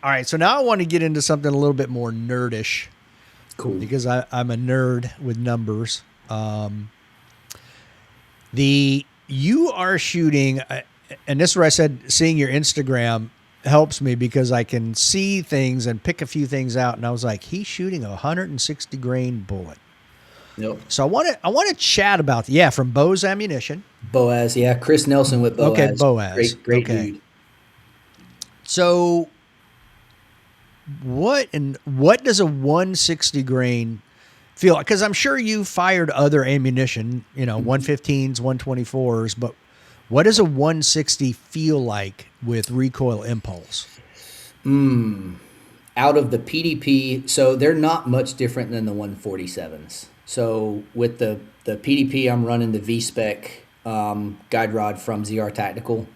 All right, so now I want to get into something a little bit more nerdish Cool. because I'm a nerd with numbers. The you are shooting, and this is where I said seeing your Instagram helps me because I can see things and pick a few things out. And I was like, he's shooting a 160 grain bullet. Yep. So I want to chat about from Bose Ammunition. Boaz. Yeah. Chris Nelson with Okay, Boaz. Boaz. Great Okay, dude. so what does a 160 grain feel like? Because I'm sure you fired other ammunition, 115s, 124s, but what does a 160 feel like with recoil impulse? Out of the PDP, so they're not much different than the 147s. So with the PDP, I'm running the V-Spec guide rod from ZR Tactical.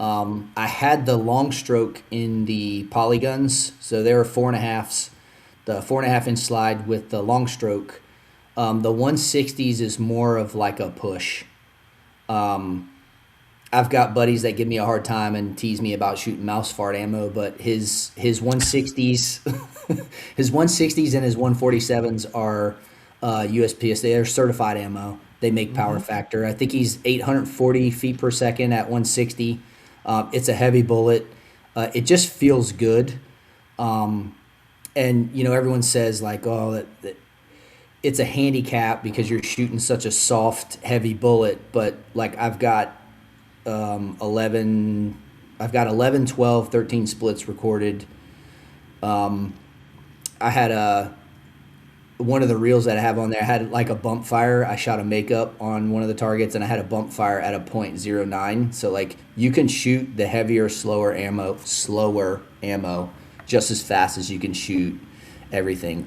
I had the long stroke in the polyguns, so they were 4.5s, the 4.5 inch slide with the long stroke. The 160s is more of like a push. I've got buddies that give me a hard time and tease me about shooting mouse fart ammo, but his 160s, his 160s and his 147s are USPSA. They're certified ammo. They make power factor. I think he's 840 feet per second at 160. It's a heavy bullet. It just feels good. And everyone says like, oh, that it's a handicap because you're shooting such a soft, heavy bullet. But like I've got 11 I've got 11, 12, 13 splits recorded. I had one of the reels that I have on there, I had like a bump fire. I shot a makeup on one of the targets and I had a bump fire at a .09. So like you can shoot the heavier, slower ammo just as fast as you can shoot everything.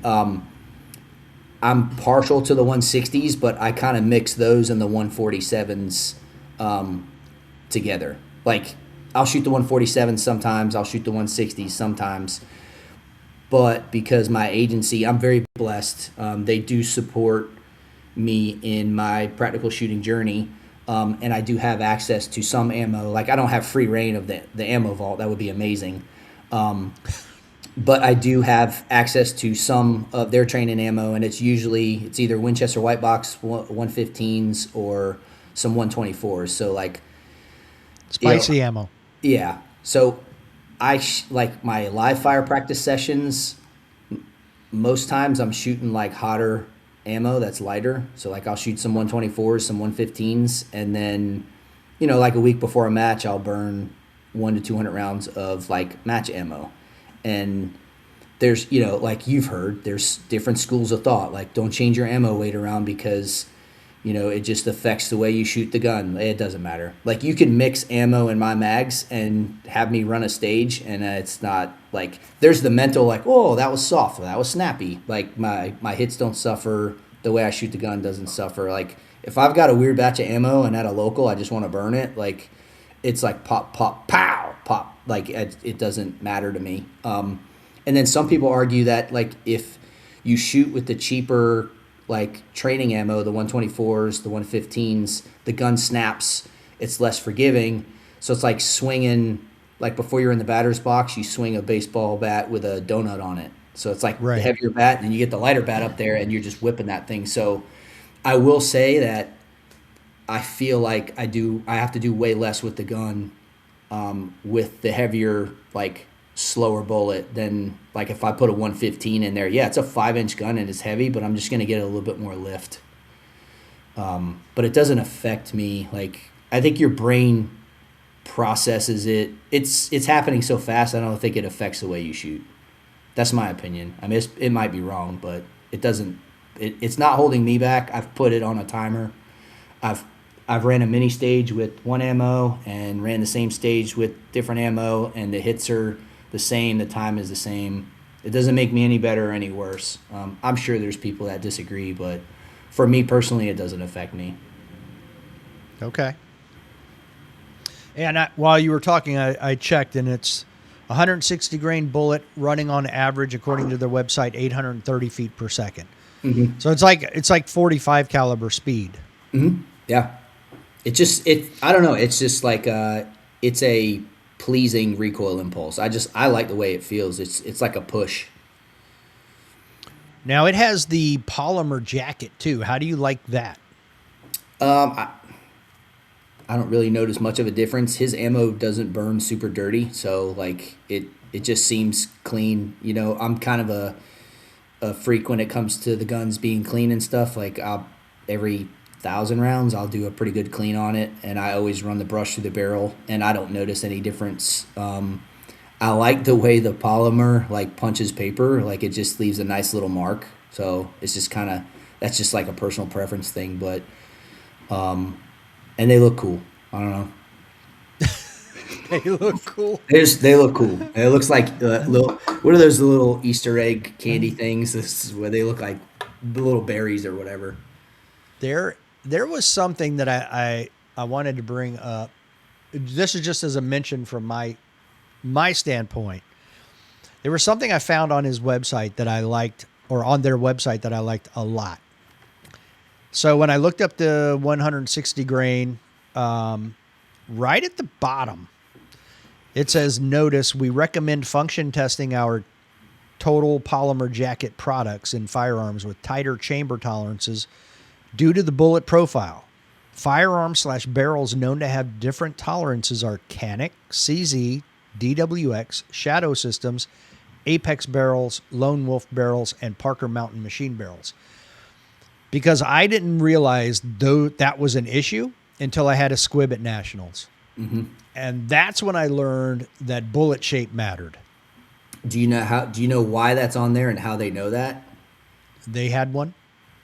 I'm partial to the 160s, but I kind of mix those and the 147s together. Like I'll shoot the 147s sometimes, I'll shoot the 160s sometimes. But because my agency, I'm very blessed. They do support me in my practical shooting journey, and I do have access to some ammo. Like I don't have free reign of the ammo vault. That would be amazing. But I do have access to some of their training ammo, and it's either Winchester White Box 115s or some 124s. So like Spicy ammo. yeah. So like my live fire practice sessions. Most times I'm shooting like hotter ammo that's lighter. So like I'll shoot some 124s, some 115s, and then like a week before a match I'll burn 1 to 200 rounds of like match ammo. And there's like you've heard, there's different schools of thought. Like don't change your ammo weight around because it just affects the way you shoot the gun. It doesn't matter. Like you can mix ammo in my mags and have me run a stage, and it's not like there's the mental like, oh, that was soft, that was snappy. Like my hits don't suffer. The way I shoot the gun doesn't suffer. Like if I've got a weird batch of ammo and at a local, I just want to burn it. Like it's like pop, pop, pow, pop. Like it doesn't matter to me. And then some people argue that like if you shoot with the cheaper like training ammo, the 124s, the 115s, the gun snaps, it's less forgiving. So it's like swinging, like before you're in the batter's box, you swing a baseball bat with a donut on it. So it's like the Right. heavier bat, and you get the lighter bat up there, and you're just whipping that thing. So I will say that I feel like I have to do way less with the gun with the heavier, like slower bullet than like if I put a 115 in there. Yeah, it's a 5-inch gun and it's heavy, but I'm just gonna get a little bit more lift. But it doesn't affect me. Like I think your brain processes it. It's happening so fast. I don't think it affects the way you shoot. That's my opinion. I mean, it might be wrong, but it doesn't. It's not holding me back. I've put it on a timer. I've ran a mini stage with one ammo and ran the same stage with different ammo, and the hits are the same. The time is the same. It doesn't make me any better or any worse. I'm sure there's people that disagree, but for me personally, it doesn't affect me. Okay. And while you were talking, I checked, and it's 160 grain bullet running on average, according to their website, 830 feet per second. Mm-hmm. So it's like 45 caliber speed. Mm-hmm. Yeah. I don't know. It's just like it's a pleasing recoil impulse. I like the way it feels. It's like a push. Now it has the polymer jacket too. How do you like that? Um, I, I don't really notice much of a difference. His ammo doesn't burn super dirty, so like it just seems clean. You know, I'm kind of a freak when it comes to the guns being clean and stuff. Like every 1,000 rounds, I'll do a pretty good clean on it, and I always run the brush through the barrel, and I don't notice any difference. I like the way the polymer like punches paper, like it just leaves a nice little mark. So it's just kind of that's just like a personal preference thing, but and they look cool. I don't know. They look cool. They look cool. It looks like little. What are those little Easter egg candy things? This is where they look like the little berries or whatever. There was something that I wanted to bring up. This is just as a mention from my standpoint. There was something I found on his website that I liked, or on their website that I liked a lot. So when I looked up the 160 grain, right at the bottom, it says, notice we recommend function testing our total polymer jacket products in firearms with tighter chamber tolerances due to the bullet profile. Firearms/barrels known to have different tolerances are Canic, CZ, DWX, Shadow Systems, Apex barrels, Lone Wolf barrels, and Parker Mountain machine barrels. Because I didn't realize though that was an issue until I had a squib at Nationals. Mm-hmm. And that's when I learned that bullet shape mattered. Do you know how? Do you know why that's on there and how they know that? They had one.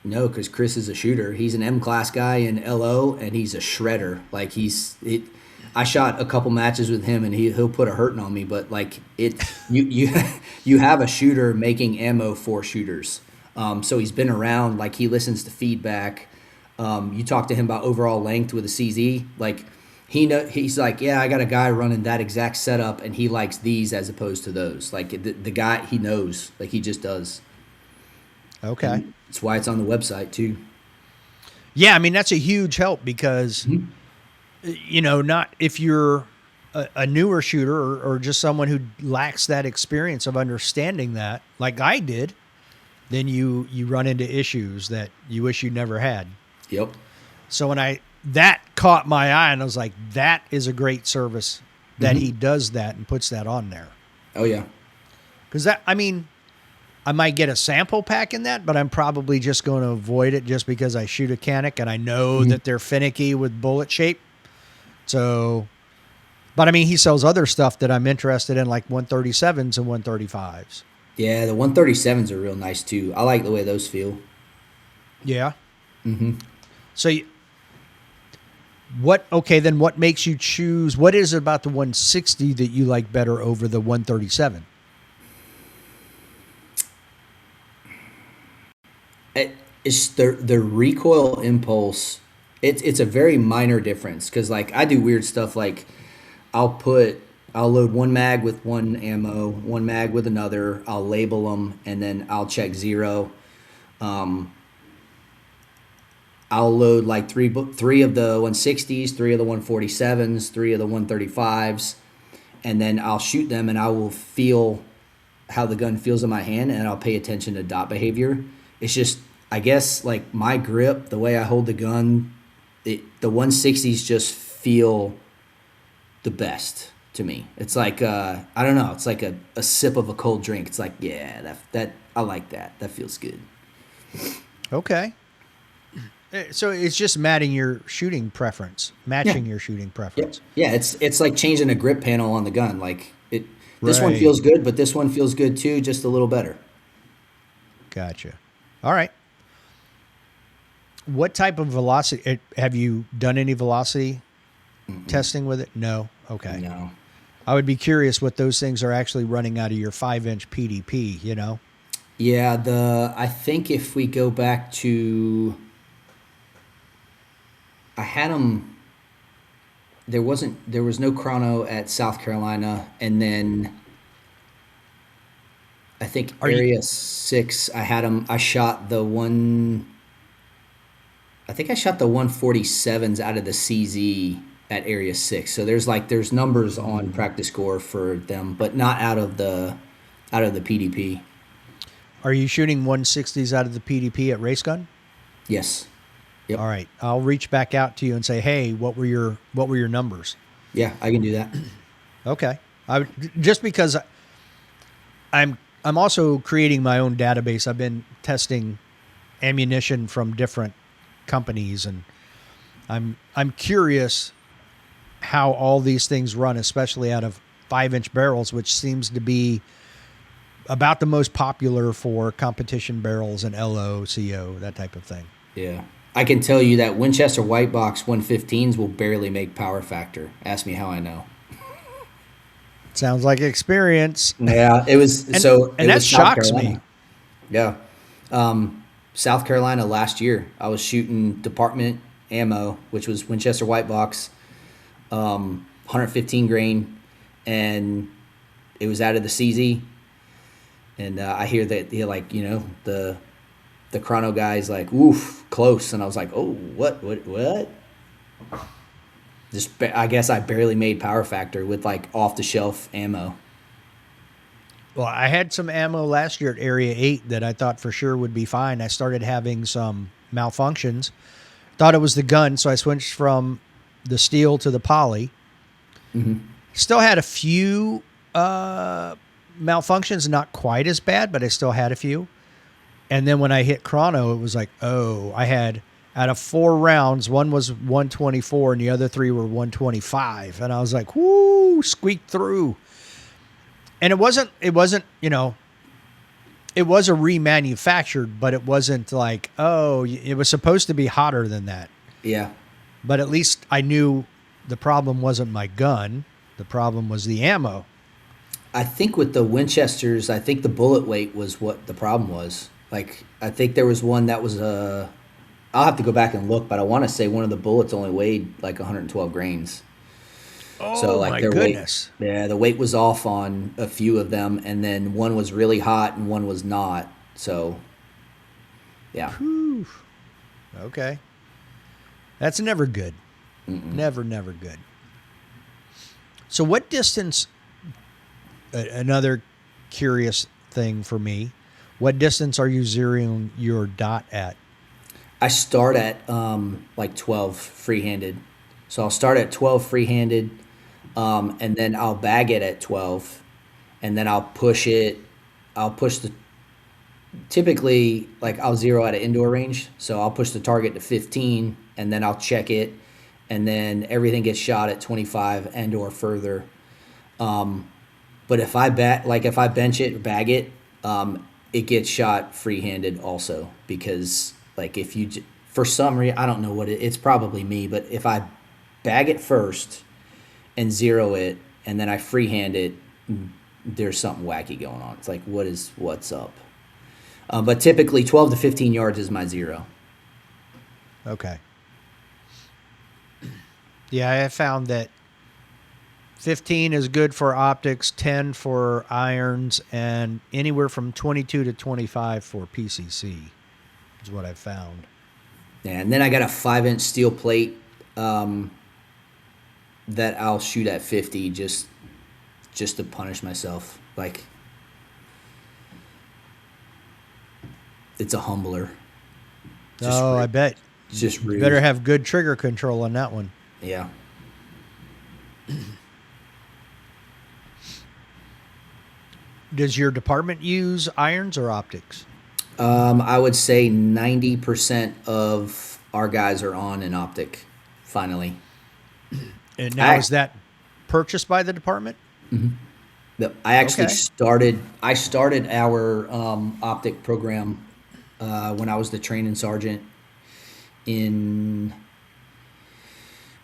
No, because Chris is a shooter. He's an M class guy in LO, and he's a shredder. Like I shot a couple matches with him, and he'll put a hurting on me. But like you you have a shooter making ammo for shooters. So he's been around. Like he listens to feedback. You talk to him about overall length with a CZ. Like he's like, yeah, I got a guy running that exact setup, and he likes these as opposed to those. Like the guy, he knows. Like he just does. Okay. And that's why it's on the website too. Yeah, I mean that's a huge help because, not if you're a newer shooter or just someone who lacks that experience of understanding that, like I did, then you run into issues that you wish you never had. Yep. So when that caught my eye, and I was like, that is a great service that he does that and puts that on there. Oh yeah. Because I might get a sample pack in that, but I'm probably just going to avoid it just because I shoot a Canic and I know that they're finicky with bullet shape. So, but I mean, he sells other stuff that I'm interested in, like 137s and 135s. Yeah, the 137s are real nice too. I like the way those feel. Yeah. So then what makes you choose? What is it about the 160 that you like better over the 137? It's the recoil impulse. It's a very minor difference because like I do weird stuff like I'll load one mag with one ammo, one mag with another. I'll label them and then I'll check zero. I'll load like three of the 160s, three of the 147s, three of the 135s, and then I'll shoot them and I will feel how the gun feels in my hand and I'll pay attention to dot behavior. It's just, I guess, like my grip, the way I hold the gun, the 160s just feel the best to me. It's like, I don't know, it's like a sip of a cold drink. It's like, yeah, that I like that. That feels good. Okay. So it's just matching your shooting preference. Yeah, it's like changing a grip panel on the gun. Like this one Right. feels good, but this one feels good too, just a little better. Gotcha. All right. What type of velocity? Have you done any velocity testing with it? No. Okay. No. I would be curious what those things are actually running out of your 5-inch PDP, you know? Yeah, I think if we go back to, I had them. There was no chrono at South Carolina, and then I think Area 6. I had them. I shot the one. I think I shot the 147s out of the CZ at Area 6. So there's numbers on practice score for them, but not out of the PDP. Are you shooting 160s out of the PDP at Race Gun? Yes. Yep. All right. I'll reach back out to you and say, hey, what were your numbers? Yeah, I can do that. Okay. Just because I'm also creating my own database. I've been testing ammunition from different companies, and I'm curious how all these things run, especially out of 5-inch barrels, which seems to be about the most popular for competition barrels and LO, CO, that type of thing. Yeah. I can tell you that Winchester White Box 115s will barely make power factor. Ask me how I know. Sounds like experience. Yeah, it was And so and it that was South shocks me. Carolina. Yeah. South Carolina last year, I was shooting department ammo, which was Winchester White Box, 115 grain, and it was out of the CZ. And I hear that the chrono guy's like, "Oof, close," and I was like, "Oh, what?" I guess I barely made power factor with like off the shelf ammo. Well, I had some ammo last year at Area 8 that I thought for sure would be fine. I started having some malfunctions. Thought it was the gun, so I switched from the steel to the poly. Still had a few malfunctions, not quite as bad, but I still had a few. And then when I hit chrono, it was like, oh, I had out of 4 rounds, one was 124 and the other 3 were 125. And I was like, whoo, squeaked through. And it wasn't, it was a remanufactured, but it wasn't like, oh, it was supposed to be hotter than that. Yeah. But at least I knew the problem wasn't my gun. The problem was the ammo. I think with the Winchesters, I think the bullet weight was what the problem was. Like, I think there was one that was I'll have to go back and look, but I want to say one of the bullets only weighed like 112 grains. Oh, So like my their goodness. weight, yeah, the weight was off on a few of them, and then one was really hot and one was not. So, yeah, Whew. Okay. That's never good. Never good. So what distance, another curious thing for me, what distance are you zeroing your dot at? I start at like 12 free-handed. So I'll start at 12 free-handed, and then I'll bag it at 12, and then I'll push it. I'll push the typically like I'll zero at an indoor range, so I'll push the target to 15, and then I'll check it, and then everything gets shot at 25 and or further. But if I bench it, bag it, it gets shot free-handed also, because like if you for some reason, I don't know what it's probably me, but if I bag it first and zero it and then I freehand it, there's something wacky going on. It's like what's up? But typically 12 to 15 yards is my zero. Okay. Yeah, I found that 15 is good for optics, 10 for irons, and anywhere from 22 to 25 for PCC is what I've found. Yeah, and then I got a 5-inch steel plate that I'll shoot at 50 just to punish myself. Like, it's a humbler. Oh, I bet. It's just rude. You better have good trigger control on that one. Yeah. Does your department use irons or optics? I would say 90% of our guys are on an optic, finally. And now is that purchased by the department? I actually Okay. I started our optic program when I was the training sergeant in,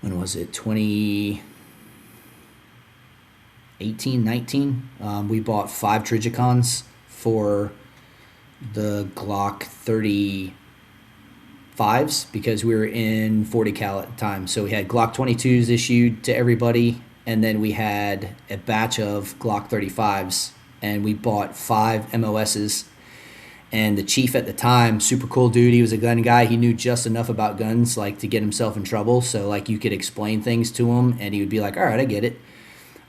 when was it, 2018, 19? We bought 5 Trigicons for the Glock 35s because we were in 40 cal at the time. So we had Glock 22s issued to everybody, and then we had a batch of Glock 35s, and we bought 5 MOSs. And the chief at the time, super cool dude. He was a gun guy. He knew just enough about guns, like, to get himself in trouble. So, like, you could explain things to him, and he would be like, "All right, I get it."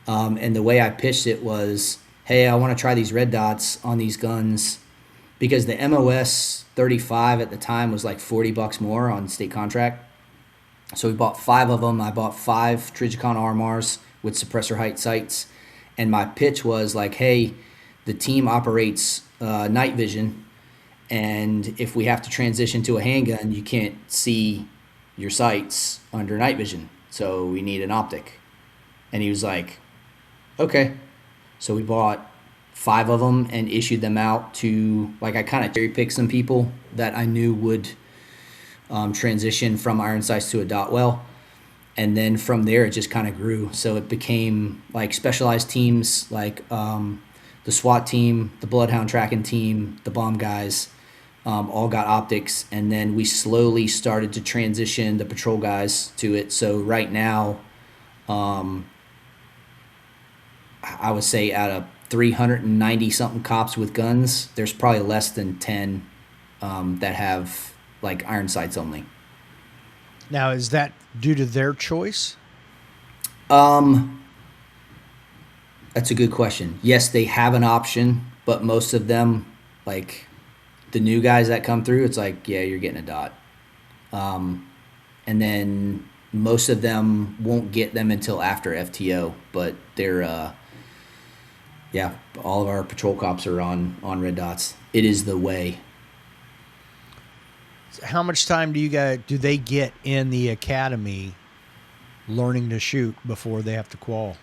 And the way I pitched it was, "Hey, I want to try these red dots on these guns because the MOS 35 at the time was like $40 more on state contract." So we bought 5 of them. I bought 5 Trijicon RMRs with suppressor height sights, and my pitch was like, "Hey, the team operates night vision. And if we have to transition to a handgun, you can't see your sights under night vision. So we need an optic." And he was like, "Okay." So we bought 5 of them and issued them out to, like, I kind of cherry picked some people that I knew would transition from iron sights to a dot well. And then from there, it just kind of grew. So it became like specialized teams, like the SWAT team, the Bloodhound tracking team, the bomb guys. All got optics, and then we slowly started to transition the patrol guys to it. So right now, I would say out of 390 something cops with guns, there's probably less than 10 that have like iron sights only. Now, is that due to their choice? That's a good question. Yes, they have an option, but most of them, like the new guys that come through, it's like, yeah, you're getting a dot. And then most of them won't get them until after FTO, but they're, yeah, all of our patrol cops are on red dots. It is the way. How much time do they get in the academy learning to shoot before they have to qual?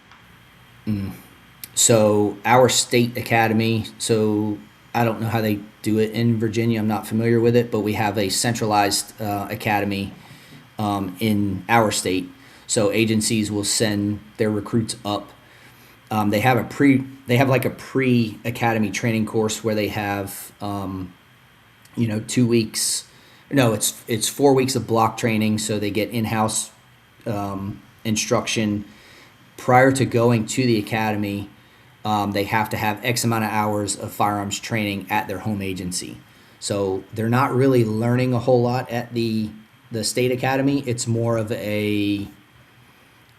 So our state academy, so I don't know how they do it in Virginia. I'm not familiar with it, but we have a centralized academy in our state. So agencies will send their recruits up. They have like a pre-academy training course where they have 2 weeks. No, it's 4 weeks of block training. So they get in-house instruction prior to going to the academy. They have to have X amount of hours of firearms training at their home agency. So they're not really learning a whole lot at the state academy. It's more of a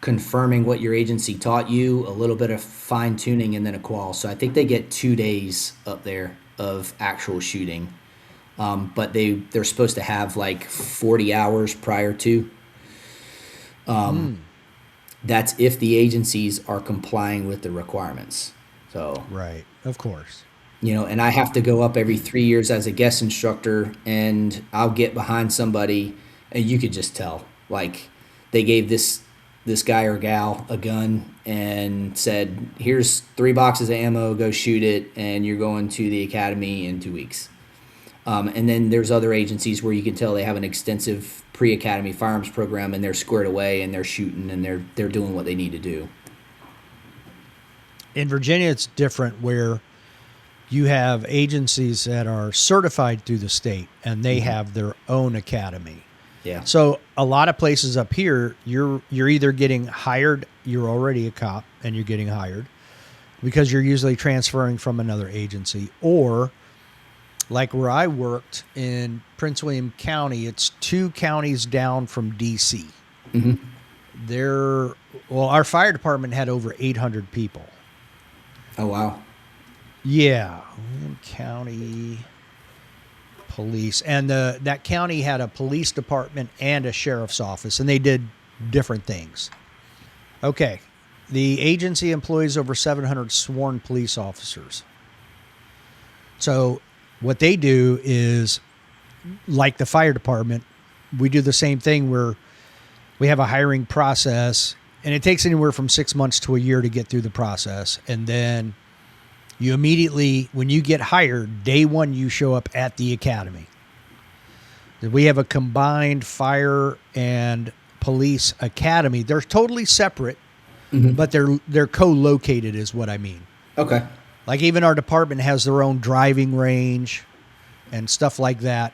confirming what your agency taught you, a little bit of fine tuning, and then a qual. So I think they get 2 days up there of actual shooting. But they're supposed to have like 40 hours prior to. That's if the agencies are complying with the requirements. So Right, of course. and I have to go up every 3 years as a guest instructor, and I'll get behind somebody, and you could just tell, like, they gave this guy or gal a gun and said, "Here's 3 boxes of ammo, go shoot it, and you're going to the academy in 2 weeks." And then there's other agencies where you can tell they have an extensive pre-academy firearms program, and they're squared away, and they're shooting, and they're doing what they need to do. In Virginia, it's different, where you have agencies that are certified through the state, and they have their own academy. Yeah. So a lot of places up here, you're either getting hired, you're already a cop, and you're getting hired because you're usually transferring from another agency, or like where I worked in Prince William County, it's 2 counties down from DC. Our fire department had over 800 people. Oh, wow. Yeah, William County Police, and that county had a police department and a sheriff's office, and they did different things. Okay, the agency employs over 700 sworn police officers. So what they do is, like the fire department, we do the same thing where we have a hiring process, and it takes anywhere from 6 months to a year to get through the process. And then you immediately, when you get hired, day one, you show up at the academy. We have a combined fire and police academy. They're totally separate, but they're co-located is what I mean. Okay. Like even our department has their own driving range and stuff like that.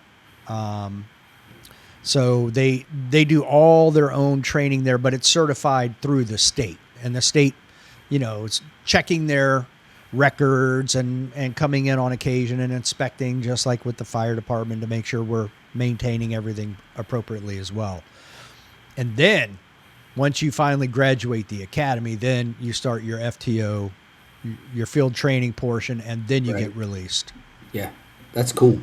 So they do all their own training there, but it's certified through the state. And the state, is checking their records and coming in on occasion and inspecting, just like with the fire department, to make sure we're maintaining everything appropriately as well. And then once you finally graduate the academy, then you start your FTO, your field training portion, and then you Right. get released. Yeah, that's cool.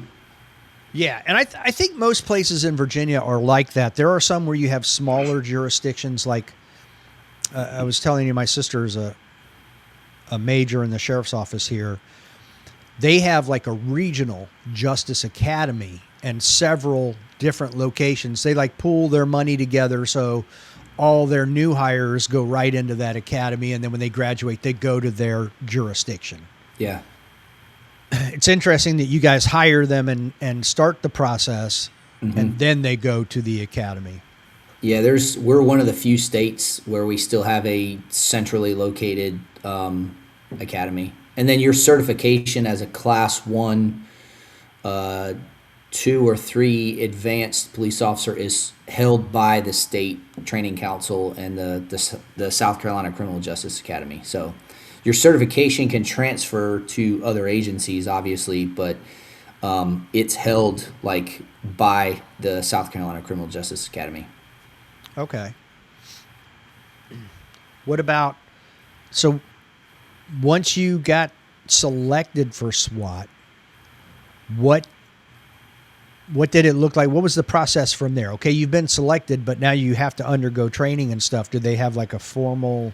Yeah, and I think most places in Virginia are like that. There are some where you have smaller jurisdictions. Like I was telling you, my sister is a major in the sheriff's office here. They have like a regional justice academy and several different locations. They like pool their money together, so all their new hires go right into that academy, and then when they graduate, they go to their jurisdiction. Yeah. It's interesting that you guys hire them and start the process, and then they go to the academy. Yeah, we're one of the few states where we still have a centrally located academy, and then your certification as a class one, 2 or 3 advanced police officer is held by the state training council and the South Carolina Criminal Justice Academy. So your certification can transfer to other agencies, obviously, but it's held like by the South Carolina Criminal Justice Academy. Okay. What about, so once you got selected for SWAT, what did it look like? What was the process from there? Okay, you've been selected, but now you have to undergo training and stuff. Do they have like a formal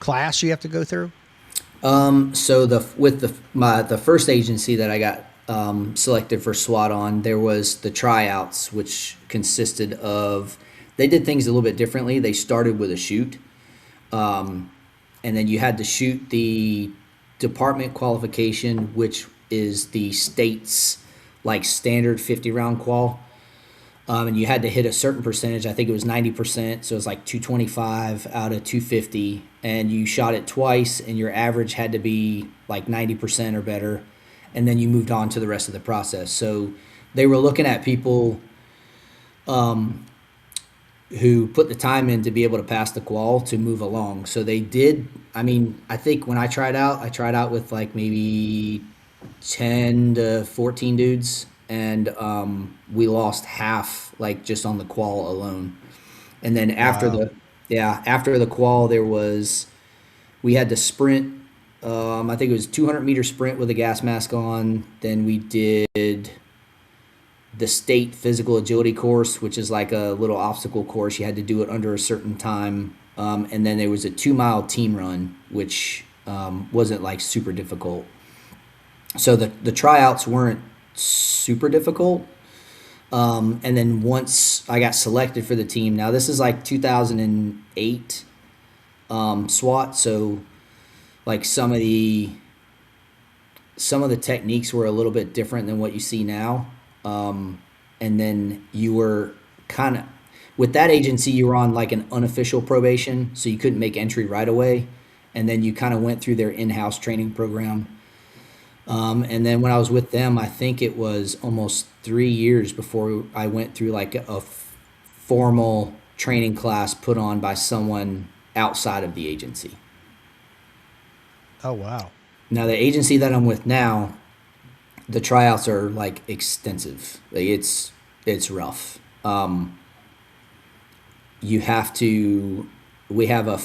class you have to go through? So the first agency that I got selected for SWAT on, there was the tryouts, which consisted of, they did things a little bit differently. They started with a shoot, and then you had to shoot the department qualification, which is the state's like standard 50-round qual. And you had to hit a certain percentage. I think it was 90%, so it was like 225 out of 250. And you shot it twice, and your average had to be like 90% or better. And then you moved on to the rest of the process. So they were looking at people who put the time in to be able to pass the qual to move along. So they did. I mean, I think when I tried out with like maybe 10 to 14 dudes, and we lost half like just on the qual alone. And then Wow. after the qual, we had to sprint. I think it was 200-meter sprint with a gas mask on. Then we did the state physical agility course, which is like a little obstacle course. You had to do it under a certain time. And then there was a 2-mile team run, which wasn't like super difficult. So the tryouts weren't super difficult. And then once I got selected for the team, now this is like 2008 SWAT, so like some of the techniques were a little bit different than what you see now. And then you were kind of, with that agency, you were on like an unofficial probation, so you couldn't make entry right away. And then you kind of went through their in-house training program. And then when I was with them, I think it was almost 3 years before I went through like a formal training class put on by someone outside of the agency. Oh, wow. Now, the agency that I'm with now, the tryouts are like extensive. Like it's rough. You have to. We have a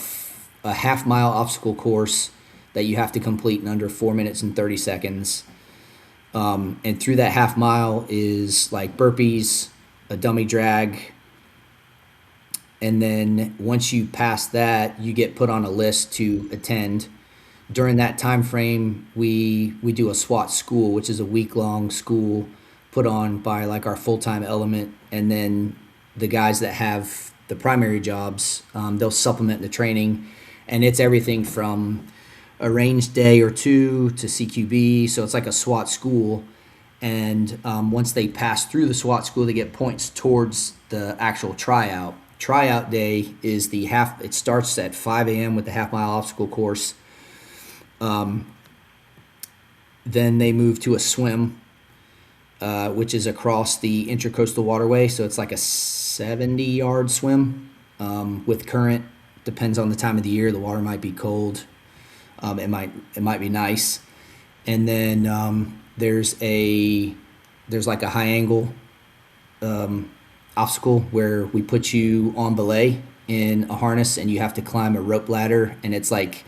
half-mile obstacle course that you have to complete in under 4 minutes and 30 seconds. And through that half mile is like burpees, a dummy drag. And then once you pass that, you get put on a list to attend. During that time frame, we do a SWAT school, which is a week-long school put on by like our full-time element. And then the guys that have the primary jobs, they'll supplement the training. And it's everything from a range day or two to CQB. So it's like a SWAT school. And once they pass through the SWAT school, they get points towards the actual tryout. Tryout day is it starts at 5 a.m. with the half-mile obstacle course. Then they move to a swim, which is across the Intracoastal Waterway. So it's like a 70-yard swim with current. Depends on the time of the year. The water might be cold. It might be nice. And then there's like a high angle obstacle where we put you on belay in a harness and you have to climb a rope ladder, and it's like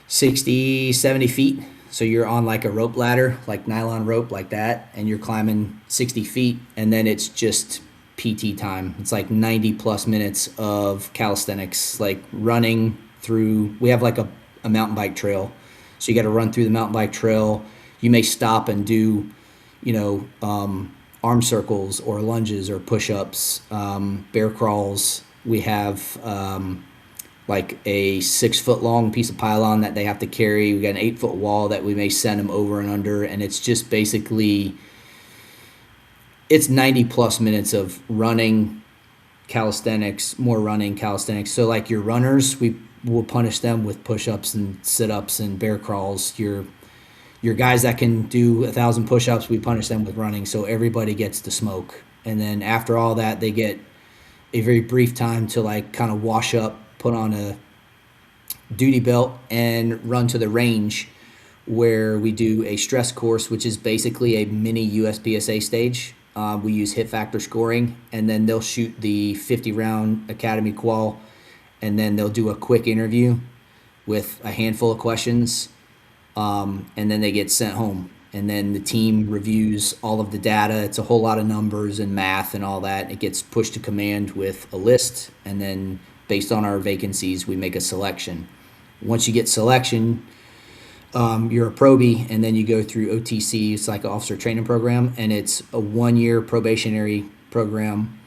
60, 70 feet. So you're on like a rope ladder, like nylon rope like that, and you're climbing 60 feet, and then it's just PT time. It's like 90 plus minutes of calisthenics, like running through. We have like a mountain bike trail. So you got to run through the mountain bike trail. You may stop and do, arm circles or lunges or push ups, bear crawls. We have like a 6 foot long piece of pylon that they have to carry. We got an 8 foot wall that we may send them over and under, and it's just basically it's 90 plus minutes of running, calisthenics, more running, calisthenics. So like your runners, we will punish them with push-ups and sit-ups and bear crawls. Your guys that can do 1,000 push-ups, we punish them with running. So everybody gets to smoke, and then after all that, they get a very brief time to like kind of wash up, put on a duty belt, and run to the range where we do a stress course, which is basically a mini USPSA stage. We use hit factor scoring, and then they'll shoot the 50 round academy qual, and then they'll do a quick interview with a handful of questions, and then they get sent home. And then the team reviews all of the data. It's a whole lot of numbers and math and all that. It gets pushed to command with a list, and then based on our vacancies, we make a selection. Once you get selection, you're a probie, and then you go through OTC. It's like an officer training program, and it's a 1 year probationary program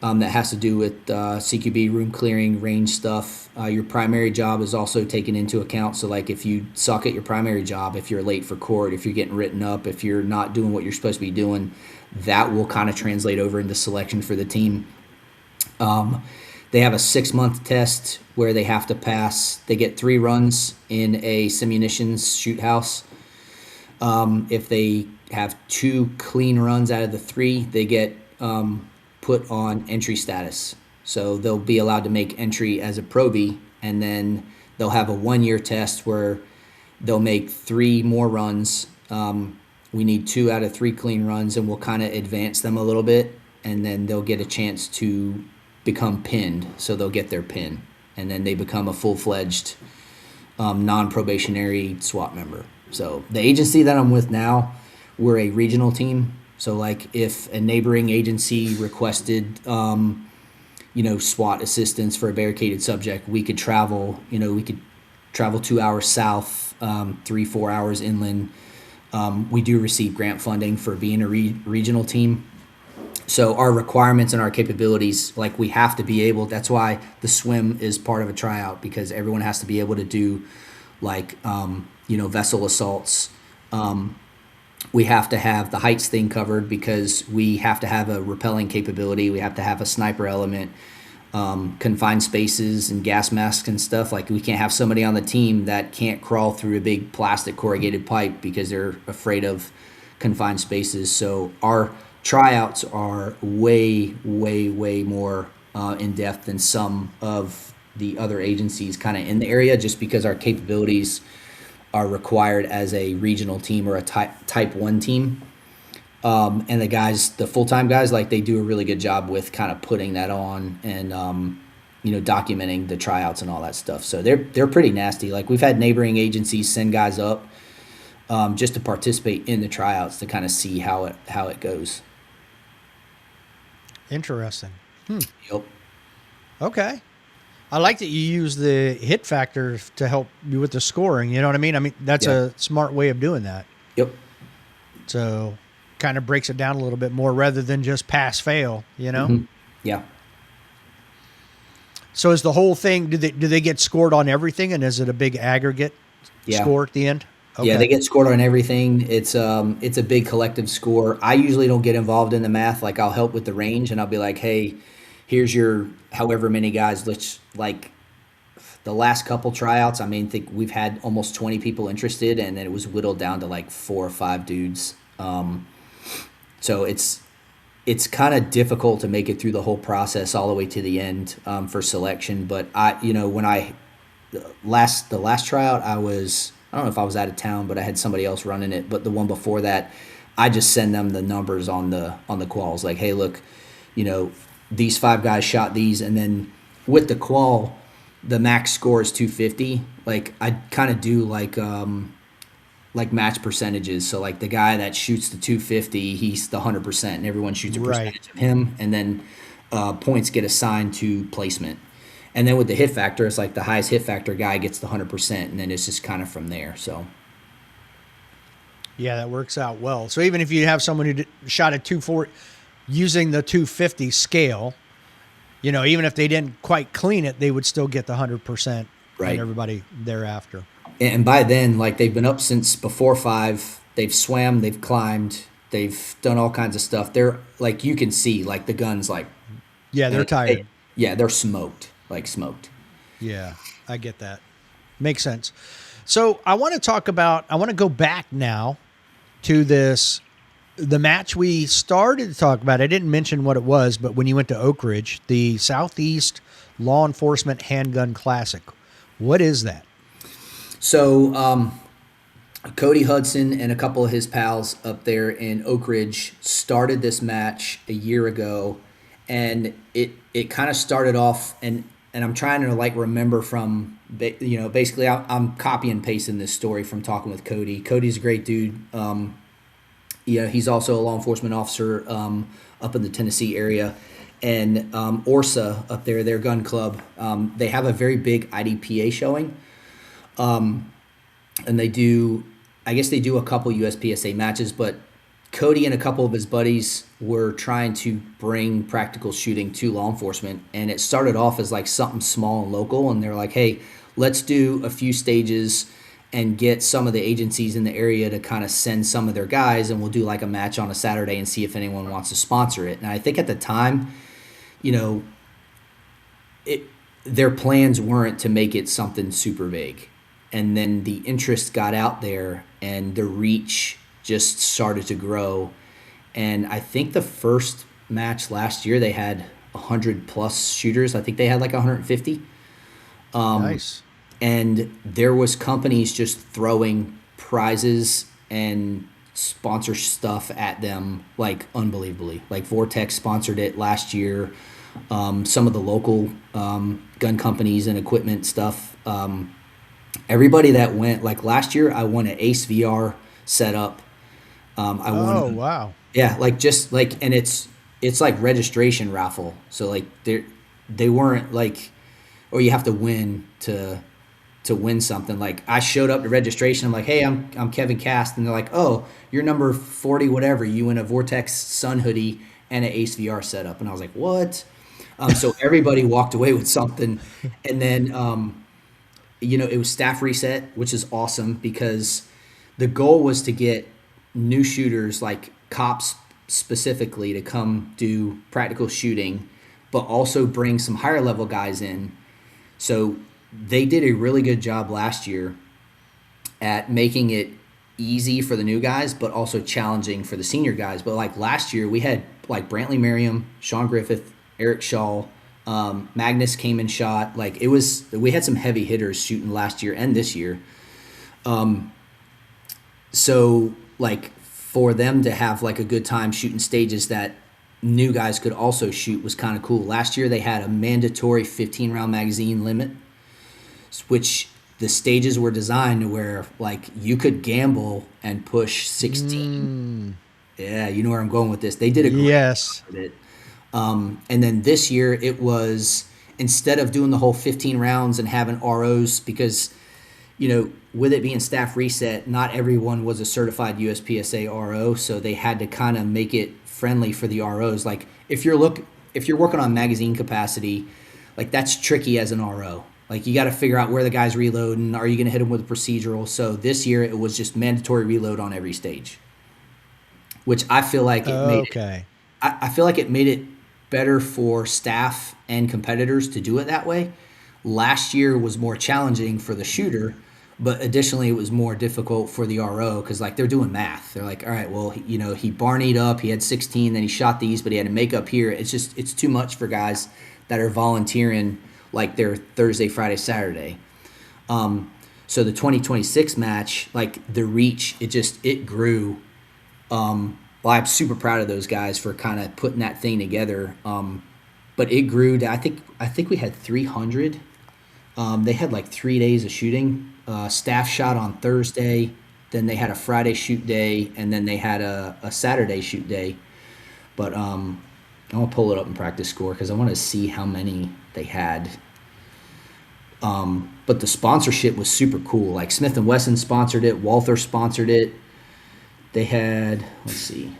that has to do with CQB, room clearing, range stuff. Your primary job is also taken into account. So like if you suck at your primary job, if you're late for court, if you're getting written up, if you're not doing what you're supposed to be doing, that will kind of translate over into selection for the team. They have a 6-month test where they have to pass. They get 3 runs in a simunitions shoot house. If they have 2 clean runs out of the 3, they get put on entry status. So they'll be allowed to make entry as a probie, and then they'll have a 1-year test where they'll make 3 more runs. We need 2 out of 3 clean runs, and we'll kind of advance them a little bit, and then they'll get a chance to become pinned. So they'll get their pin, and then they become a full-fledged non-probationary SWAT member. So the agency that I'm with now, we're a regional team. So like if a neighboring agency requested, SWAT assistance for a barricaded subject, we could travel, 2 hours south, 3-4 hours inland. We do receive grant funding for being a regional team. So our requirements and our capabilities, like we have to be able, that's why the swim is part of a tryout, because everyone has to be able to do like, vessel assaults. We have to have the heights thing covered because we have to have a rappelling capability. We have to have a sniper element, confined spaces and gas masks and stuff. Like we can't have somebody on the team that can't crawl through a big plastic corrugated pipe because they're afraid of confined spaces. So our tryouts are way, way, way more in depth than some of the other agencies kind of in the area, just because our capabilities are required as a regional team or a type 1 team. And the full-time guys, like they do a really good job with kind of putting that on and, documenting the tryouts and all that stuff. So they're pretty nasty. Like we've had neighboring agencies send guys up just to participate in the tryouts to kind of see how it goes. Interesting. Yep. Okay. I like that you use the hit factor to help you with the scoring. You know what I mean? I mean, that's a smart way of doing that. Yep. So kind of breaks it down a little bit more rather than just pass fail, Mm-hmm. Yeah. So is the whole thing, do they get scored on everything, and is it a big aggregate score at the end? Okay. Yeah, they get scored on everything. It's a big collective score. I usually don't get involved in the math. Like I'll help with the range, and I'll be like, hey, here's your however many guys. Like the last couple tryouts, I think we've had almost 20 people interested, and then it was whittled down to like 4 or 5 dudes. So it's kind of difficult to make it through the whole process all the way to the end for selection. But when I the last tryout, I don't know if I was out of town, but I had somebody else running it. But the one before that, I just send them the numbers on the quals. Like, hey, look, you know, these 5 guys shot these, and then with the qual, the max score is 250. Like I kind of do like match percentages. So like the guy that shoots the 250, he's the 100%, and everyone shoots a Right. percentage of him, and then points get assigned to placement. And then with the hit factor, it's like the highest hit factor guy gets the 100%, and then it's just kind of from there. So Yeah, that works out well. So even if you have someone who shot a 240 using the 250 scale, even if they didn't quite clean it, they would still get the 100% and right. everybody thereafter. And by then, like they've been up since before 5. They've swam, they've climbed, they've done all kinds of stuff. They're like you can see like the guns like Yeah, they're tired. yeah, they're smoked, like smoked. Yeah, I get that. Makes sense. So I want to I want to go back now to the match we started to talk about. I didn't mention what it was, but when you went to Oak Ridge, the Southeast Law Enforcement Handgun Classic. What is that? So Cody Hudson and a couple of his pals up there in Oak Ridge started this match a year ago, and it kind of started off and I'm trying to like remember from basically I'm copy and pasting this story from talking with Cody. Cody's a great dude. Yeah, he's also a law enforcement officer up in the Tennessee area, and ORSA up there, their gun club. They have a very big IDPA showing, and they do. I guess they do a couple USPSA matches, but Cody and a couple of his buddies were trying to bring practical shooting to law enforcement, and it started off as like something small and local, and they're like, "Hey, let's do a few stages and get some of the agencies in the area to kind of send some of their guys, and we'll do like a match on a Saturday and see if anyone wants to sponsor it." And I think at the time, you know, it their plans weren't to make it something super big. And then the interest got out there and the reach just started to grow. And I think the first match last year they had 100 plus shooters. I think they had like 150. Nice. And there was companies just throwing prizes and sponsor stuff at them like unbelievably. Like Vortex sponsored it last year. Some of the local gun companies and equipment stuff. Everybody that went, like last year, I won an Ace VR setup. I Oh, won, wow. yeah, like just like, and it's like registration raffle. So like they weren't like, or you have to win to win something. Like I showed up to registration. I'm like, hey, I'm Kevin Cast, and they're like, oh, you're number 40, whatever. You win a Vortex Sun hoodie and an Ace VR setup, and I was like, what? So everybody walked away with something, and then it was staff reset, which is awesome because the goal was to get new shooters like cops specifically to come do practical shooting, but also bring some higher level guys in. So they did a really good job last year at making it easy for the new guys, but also challenging for the senior guys. But like last year, we had like Brantley Merriam, Sean Griffith, Eric Shaw, Magnus came and shot. Like we had some heavy hitters shooting last year and this year. So like for them to have like a good time shooting stages that new guys could also shoot was kind of cool. Last year they had a mandatory 15 round magazine limit, which the stages were designed to where like you could gamble and push 16. Yeah, you know where I'm going with this. They did a great Yes. job with it. And then this year it was instead of doing the whole 15 rounds and having ROs because with it being staff reset, not everyone was a certified USPSA RO, so they had to kind of make it friendly for the ROs. Like if you're working on magazine capacity, like that's tricky as an RO. Like you got to figure out where the guy's reloading. Are you going to hit him with a procedural? So this year it was just mandatory reload on every stage, which I feel like it made it. Okay. I feel like it made it better for staff and competitors to do it that way. Last year was more challenging for the shooter, but additionally it was more difficult for the RO because like they're doing math. They're like, all right, well, he barneyed up, he had 16, then he shot these, but he had to make up here. It's too much for guys that are volunteering like their Thursday, Friday, Saturday. So the 2026 match, like the reach, it grew. Well, I'm super proud of those guys for kind of putting that thing together. But it grew to I think we had 300. They had like 3 days of shooting. Staff shot on Thursday, then they had a Friday shoot day, and then they had a Saturday shoot day. But I'm gonna pull it up in practice score because I want to see how many they had. But the sponsorship was super cool. Like Smith and Wesson sponsored it, Walther sponsored it. They had, let's see,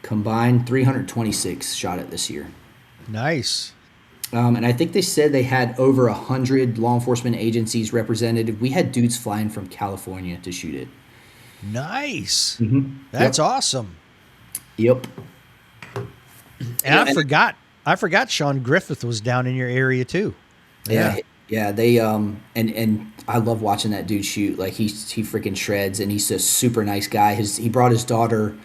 combined 326 shot it this year. Nice. And I think they said they had over 100 law enforcement agencies represented. We had dudes flying from California to shoot it. Nice. Mm-hmm. That's Yep. awesome. Yep. And I forgot Sean Griffith was down in your area too. Yeah. Yeah. They and I love watching that dude shoot. Like he freaking shreds, and he's a super nice guy. He brought his daughter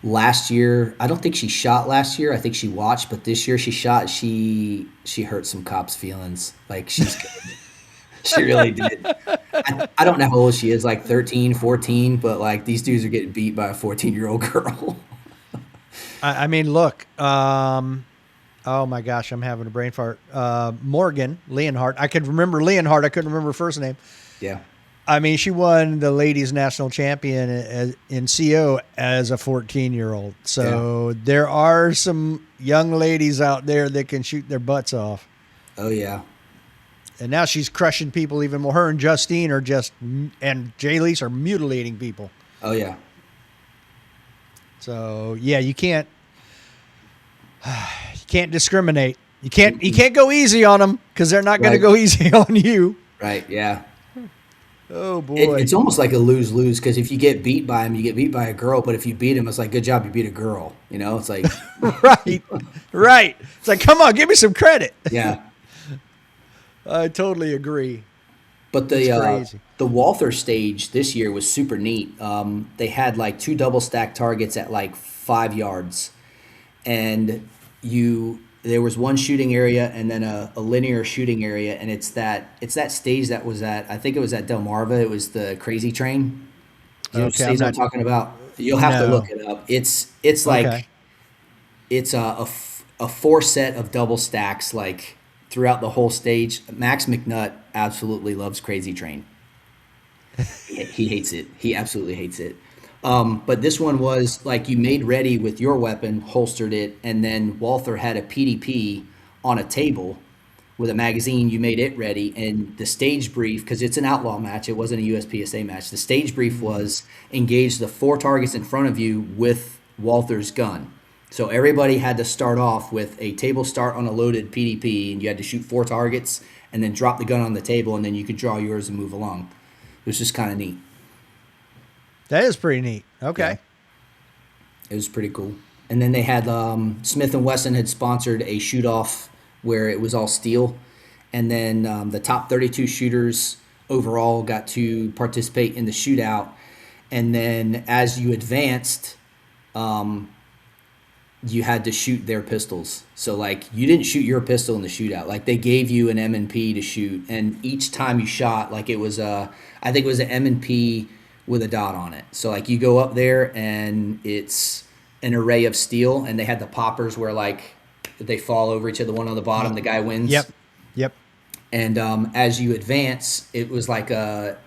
last year. I don't think she shot last year. I think she watched, but this year she shot. She hurt some cops' feelings. Like she really did. I don't know how old she is, like 13, 14, but like these dudes are getting beat by a 14-year-old girl. I mean, look. Oh my gosh, I'm having a brain fart. Morgan Leonhardt. I could remember Leonhardt. I couldn't remember her first name. Yeah. I mean, she won the ladies national champion in CO as a 14-year-old. So there are some young ladies out there that can shoot their butts off. Oh yeah. And now she's crushing people even more. Her and Justine and Jay Lease are mutilating people. Oh yeah. So yeah, you can't discriminate. You can't go easy on them because they're not going to go easy on you. Right. Yeah. Oh boy. It's almost like a lose-lose because if you get beat by him, you get beat by a girl. But if you beat him, it's like, good job, you beat a girl. You know, it's like right. It's like, come on, give me some credit. Yeah. I totally agree. But the Walther stage this year was super neat. They had like 2 double stack targets at like 5 yards, and there was one shooting area and then a linear shooting area, and it's that stage that was I think it was at Delmarva. It was the Crazy Train. You know what stage I'm talking about? You'll have to look it up. It's like it's a 4 set of double stacks like throughout the whole stage. Max McNutt absolutely loves Crazy Train. He hates it. He absolutely hates it. But this one was like you made ready with your weapon, holstered it, and then Walther had a PDP on a table with a magazine. You made it ready, and the stage brief, because it's an outlaw match, it wasn't a USPSA match. The stage brief was engage the 4 targets in front of you with Walther's gun. So everybody had to start off with a table start on a loaded PDP, and you had to shoot 4 targets and then drop the gun on the table, and then you could draw yours and move along. It was just kind of neat. That is pretty neat. Okay. Yeah. It was pretty cool. And then they had Smith & Wesson had sponsored a shoot-off where it was all steel. And then the top 32 shooters overall got to participate in the shootout. And then as you advanced, you had to shoot their pistols. So, like, you didn't shoot your pistol in the shootout. Like, they gave you an M&P to shoot. And each time you shot, like, it was I think it was an M&P with a dot on it. So like you go up there and it's an array of steel, and they had the poppers where like they fall over each other, one on the bottom, the guy wins. Yep. And as you advance, it was like a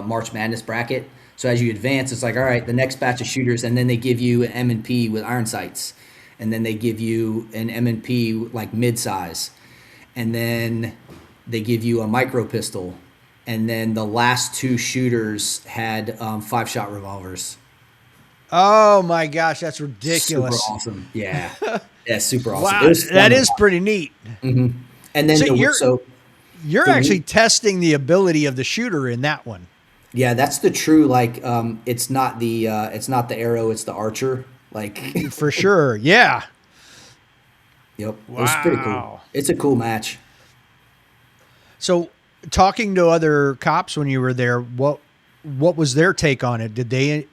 March Madness bracket. So as you advance, it's like, all right, the next batch of shooters, and then they give you an M&P with iron sights, and then they give you an M&P like mid-size, and then they give you a micro pistol. And then the last 2 shooters had 5-shot revolvers. Oh my gosh, that's ridiculous! Super awesome, yeah, super awesome. Wow, that is pretty neat. Mm-hmm. And then you're actually testing the ability of the shooter in that one. Yeah, that's the true like. It's not the arrow, it's the archer. Like for sure, yeah. Yep, wow. It was pretty cool. It's a cool match. So, talking to other cops when you were there, what was their take on it?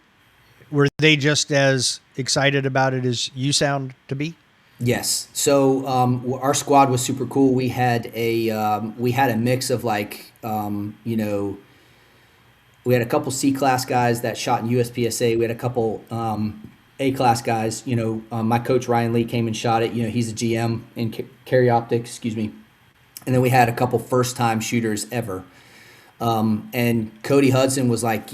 Were they just as excited about it as you sound to be? Yes. So our squad was super cool. We had a mix of like we had a couple C class guys that shot in USPSA. We had a couple A class guys. My coach Ryan Lee came and shot it. He's a GM in carry optics. Excuse me. And then we had a couple first time shooters ever. And Cody Hudson was like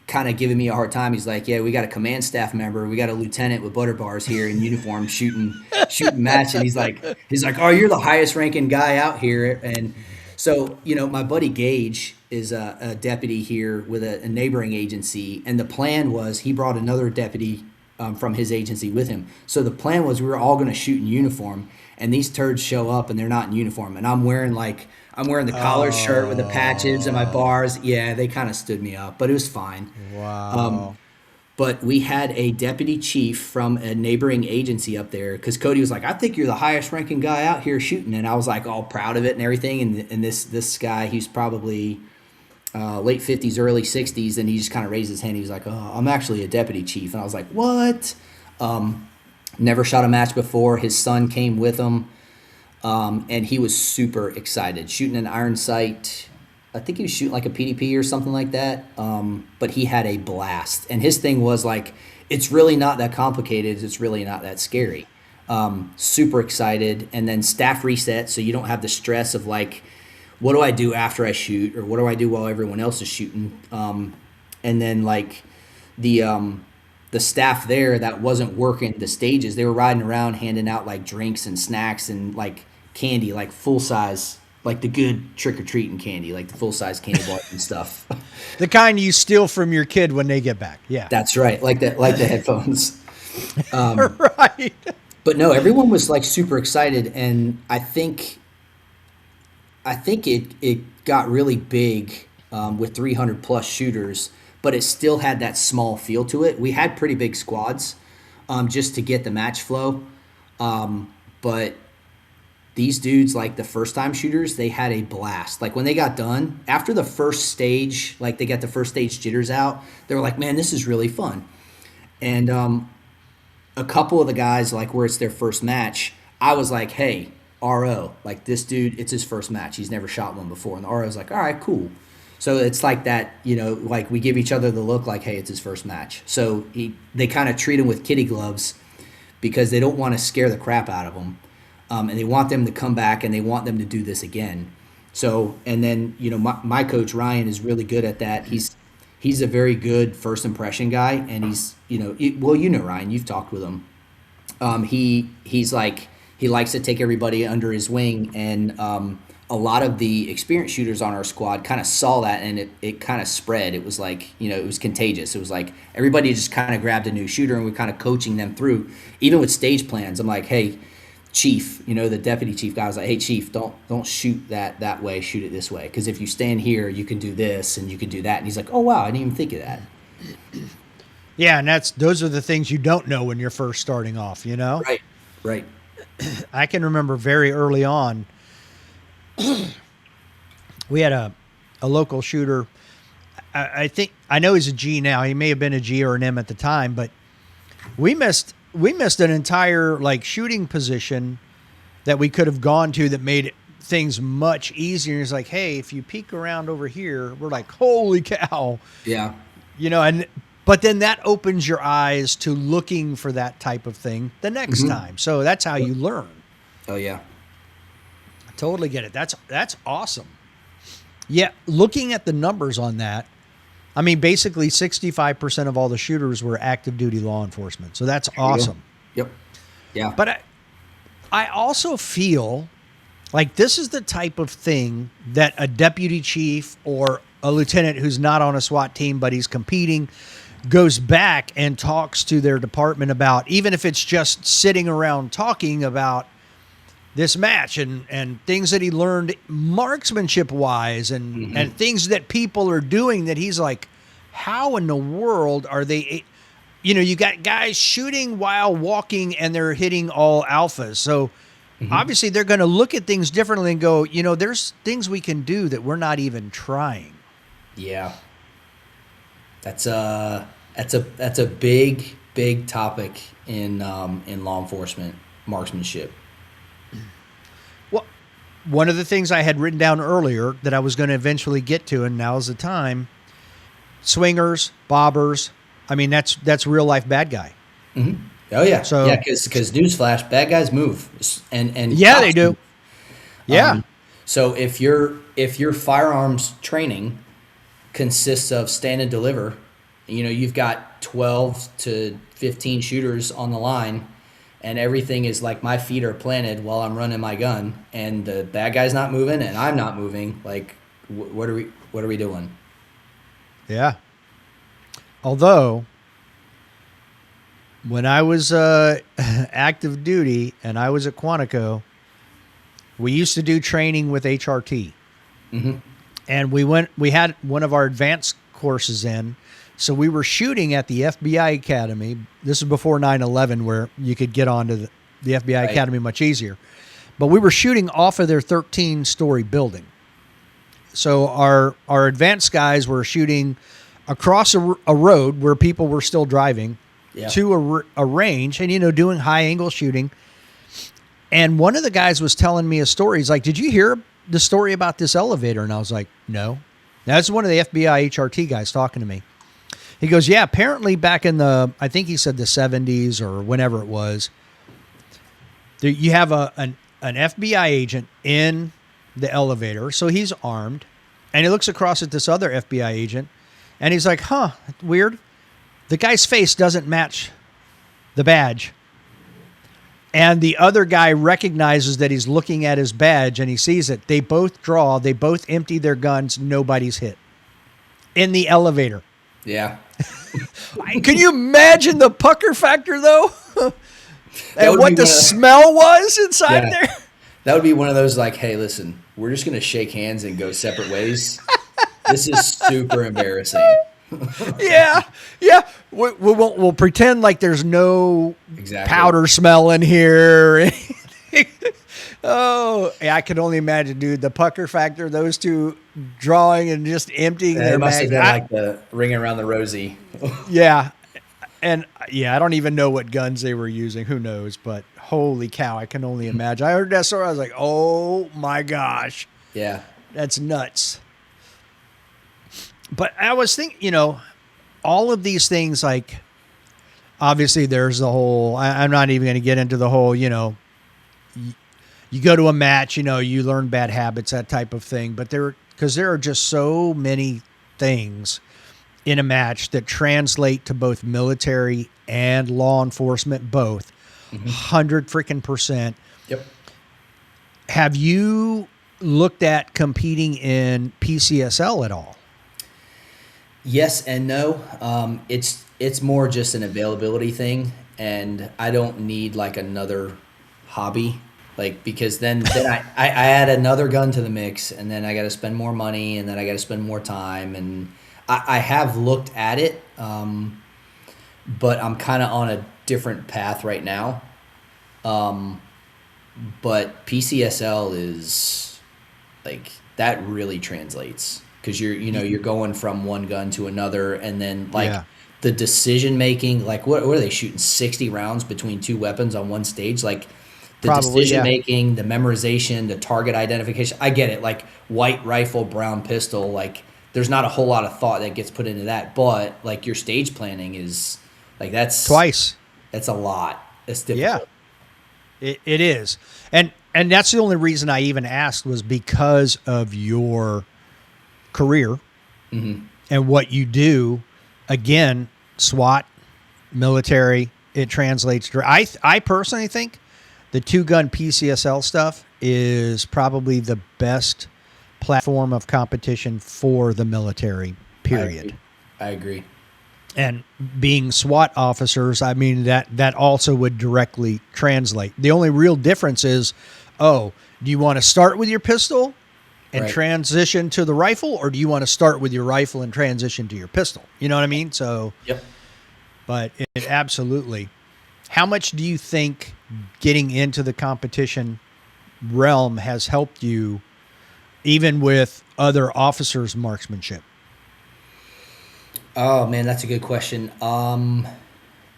kind of giving me a hard time. He's like, "Yeah, we got a command staff member, we got a lieutenant with butter bars here in uniform shooting match." And he's like, "Oh, you're the highest ranking guy out here." And so, my buddy Gage is a deputy here with a neighboring agency, and the plan was he brought another deputy from his agency with him. So the plan was we were all going to shoot in uniform, and these turds show up and they're not in uniform, and I'm wearing the collar shirt with the patches and my Oh, bars. Yeah, they kind of stood me up, but it was fine. Um, wow. but we had a deputy chief from a neighboring agency up there because Cody was like, "I think you're the highest ranking guy out here shooting," and I was like all proud of it and everything. And this guy, he's probably late 50s, early 60s, and he just kind of raised his hand. He was like, "Oh, I'm actually a deputy chief," and I was like, "What?" Never shot a match before. His son came with him. And he was super excited shooting an iron sight. I think he was shooting like a PDP or something like that. But he had a blast. And his thing was like, it's really not that complicated. It's really not that scary. Super excited. And then staff reset, so you don't have the stress of like, what do I do after I shoot, or what do I do while everyone else is shooting? And then like the staff there that wasn't working the stages, they were riding around handing out like drinks and snacks and like candy, like full size, like the good trick or treating candy, like the full size candy bars and stuff. The kind you steal from your kid when they get back. Yeah. That's right, like the headphones. Right. But no, everyone was like super excited, and I think it got really big with 300 plus shooters, but it still had that small feel to it. We had pretty big squads just to get the match flow, but these dudes, like the first time shooters, they had a blast. Like when they got done after the first stage, like they got the first stage jitters out, they were like, "Man, this is really fun." And a couple of the guys, like where it's their first match, I was like, "Hey, RO, like this dude, it's his first match. He's never shot one before." And the RO was like, "All right, cool." So it's like that, like we give each other the look, like, "Hey, it's his first match." So they kind of treat him with kitty gloves because they don't want to scare the crap out of them, and they want them to come back and they want them to do this again. So, and then my coach Ryan is really good at that. He's a very good first impression guy, and well, Ryan, you've talked with him. He's like he likes to take everybody under his wing, and a lot of the experienced shooters on our squad kind of saw that, and it kind of spread. It was like it was contagious. It was like everybody just kind of grabbed a new shooter, and we're kind of coaching them through, even with stage plans. I'm like, "Hey, chief," the deputy chief guy was like, "Hey, chief, don't shoot that way. Shoot it this way, because if you stand here, you can do this and you can do that." And he's like, "Oh wow, I didn't even think of that." Yeah, and those are the things you don't know when you're first starting off. Right, right. I can remember very early on, we had a local shooter. I think I know he's a G now. He may have been a G or an M at the time, but we missed an entire like shooting position that we could have gone to that made things much easier. He's like, "Hey, if you peek around over here," we're like, "Holy cow!" Yeah. And but then that opens your eyes to looking for that type of thing the next Hmm. time. So that's how you learn. Oh yeah. I totally get it. That's awesome. Yeah, looking at the numbers on that, I mean, basically 65% of all the shooters were active duty law enforcement. So that's There you go. awesome. Yep. Yeah. But I also feel like this is the type of thing that a deputy chief or a lieutenant who's not on a SWAT team but he's competing goes back and talks to their department about, even if it's just sitting around talking about this match and things that he learned marksmanship wise and things that people are doing that he's like, how in the world are they? You got guys shooting while walking and they're hitting all alphas. So obviously they're going to look at things differently and go, there's things we can do that we're not even trying. Yeah. That's a big topic in law enforcement. marksmanship. Well, one of the things I had written down earlier that I was going to eventually get to, and now's the time: swingers, bobbers. I mean, that's real life bad guy. Oh yeah, yeah. So Because newsflash, bad guys move, and yeah, they cops do. move. Yeah, So if your firearms training consists of stand and deliver, you've got 12 to 15 shooters on the line, and everything is like my feet are planted while I'm running my gun, and the bad guy's not moving and I'm not moving. Like, what are we doing? yeah. Although when I was active duty and I was at Quantico, we used to do training with HRT. And we had one of our advanced courses in. So we were shooting at the FBI Academy. This is before 9/11, where you could get onto the FBI Right. Academy much easier. But we were shooting off of their 13-story building. So our advanced guys were shooting across a road where people were still driving Yeah. to a range and, doing high angle shooting. And one of the guys was telling me a story. He's like, "Did you hear the story about this elevator?" And I was like, "No." That's one of the FBI HRT guys talking to me. He goes, "Yeah, apparently back in I think he said the 70s or whenever it was, you have an FBI agent in the elevator. So he's armed, and he looks across at this other FBI agent, and he's like, huh, weird. The guy's face doesn't match the badge. And the other guy recognizes that he's looking at his badge, and he sees it. They both draw. They both empty their guns. Nobody's hit in the elevator. Yeah. Can you imagine the pucker factor, though? And would what be the one of- smell was inside Yeah. there? That would be one of those like, hey, listen, we're just gonna shake hands and go separate ways. This is super embarrassing. Yeah, yeah. We'll pretend like there's no Exactly. powder smell in here. Oh, yeah, I can only imagine, dude. The pucker factor, those two drawing and just emptying Yeah, their it must have mag. been like the ring around the rosy. Yeah, and yeah, I don't even know what guns they were using. Who knows? But holy cow, I can only imagine. I heard that story. I was like, oh my gosh, Yeah. that's nuts. But I was thinking, all of these things, like, obviously there's the whole, I'm not even going to get into the whole, you go to a match, you learn bad habits, that type of thing. But because there are just so many things in a match that translate to both military and law enforcement, both 100% Yep. Have you looked at competing in PCSL at all? Yes and no. It's more just an availability thing, and I don't need like another hobby, like because then I add another gun to the mix, and then I got to spend more money, and then I got to spend more time, and I have looked at it, but I'm kind of on a different path right now. But PCSL is like that really translates because you're going from one gun to another, and then like Yeah. the decision making, like what are they shooting 60 rounds between two weapons on one stage? Like the Probably, decision yeah. making, the memorization, the target identification. I get it. Like white rifle, brown pistol. Like there's not a whole lot of thought that gets put into that, but like your stage planning is like that's Twice. That's a lot. It's Yeah. difficult. It is. And that's the only reason I even asked was because of your career and what you do. Again, SWAT, military, it translates to. I personally think the two-gun PCSL stuff is probably the best platform of competition for the military, period. I agree. And being SWAT officers, I mean, that also would directly translate. The only real difference is, do you want to start with your pistol and Right. transition to the rifle, or do you want to start with your rifle and transition to your pistol? You know what I mean? So, Yep. but it absolutely. How much do you think getting into the competition realm has helped you, even with other officers' marksmanship? Oh man, that's a good question.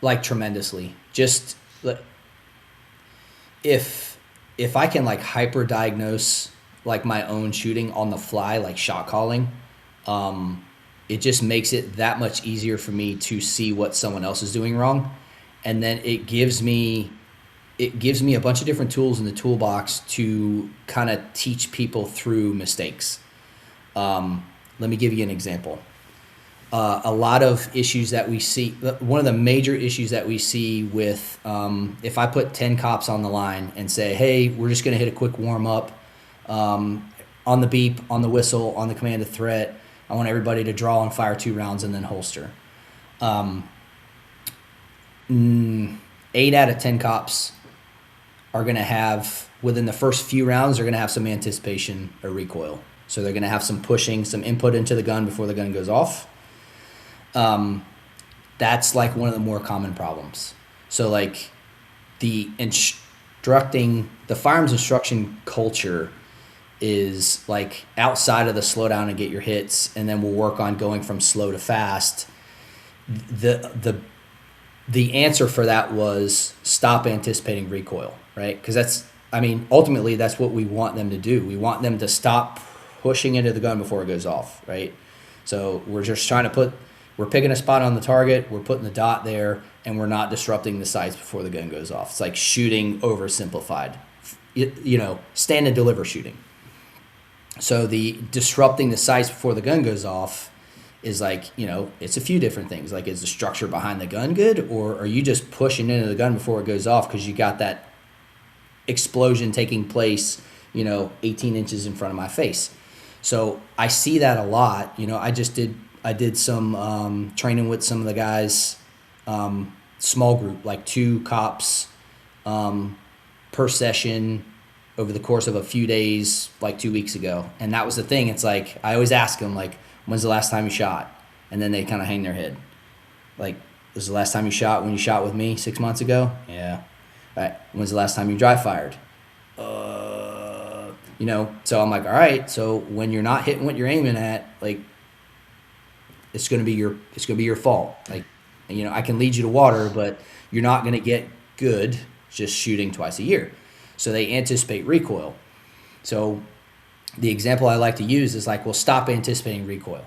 Like tremendously. Just like if I can like hyper diagnose like my own shooting on the fly, like shot calling, it just makes it that much easier for me to see what someone else is doing wrong, and then it gives me a bunch of different tools in the toolbox to kind of teach people through mistakes. Let me give you an example. A lot of issues that we see, one of the major issues that we see with, if I put 10 cops on the line and say, hey, we're just going to hit a quick warm up, on the beep, on the whistle, on the command of threat, I want everybody to draw and fire 2 rounds and then holster. 8 out of 10 cops are going to have, within the first few rounds, they're going to have some anticipation or recoil. So they're going to have some pushing, some input into the gun before the gun goes off. That's like one of the more common problems. So like the firearms instruction culture is like outside of the slow down and get your hits, and then we'll work on going from slow to fast. The answer for that was stop anticipating recoil, right? Because ultimately that's what we want them to do. We want them to stop pushing into the gun before it goes off, right? So we're just we're picking a spot on the target, we're putting the dot there, and we're not disrupting the sights before the gun goes off. It's like shooting oversimplified, stand and deliver shooting. So the disrupting the sights before the gun goes off is like, it's a few different things. Like, is the structure behind the gun good, or are you just pushing into the gun before it goes off because you got that explosion taking place, 18 inches in front of my face? So I see that a lot. I did some training with some of the guys, small group, like 2 cops per session over the course of a few days, like 2 weeks ago. And that was the thing. It's like, I always ask them, like, when's the last time you shot? And then they kind of hang their head. Like, was the last time you shot when you shot with me 6 months ago? Yeah. All right. When's the last time you dry fired? So I'm like, all right, so when you're not hitting what you're aiming at, like, it's going to be your fault. Like, I can lead you to water, but you're not going to get good just shooting twice a year. So they anticipate recoil. So the example I like to use is like, well, stop anticipating recoil.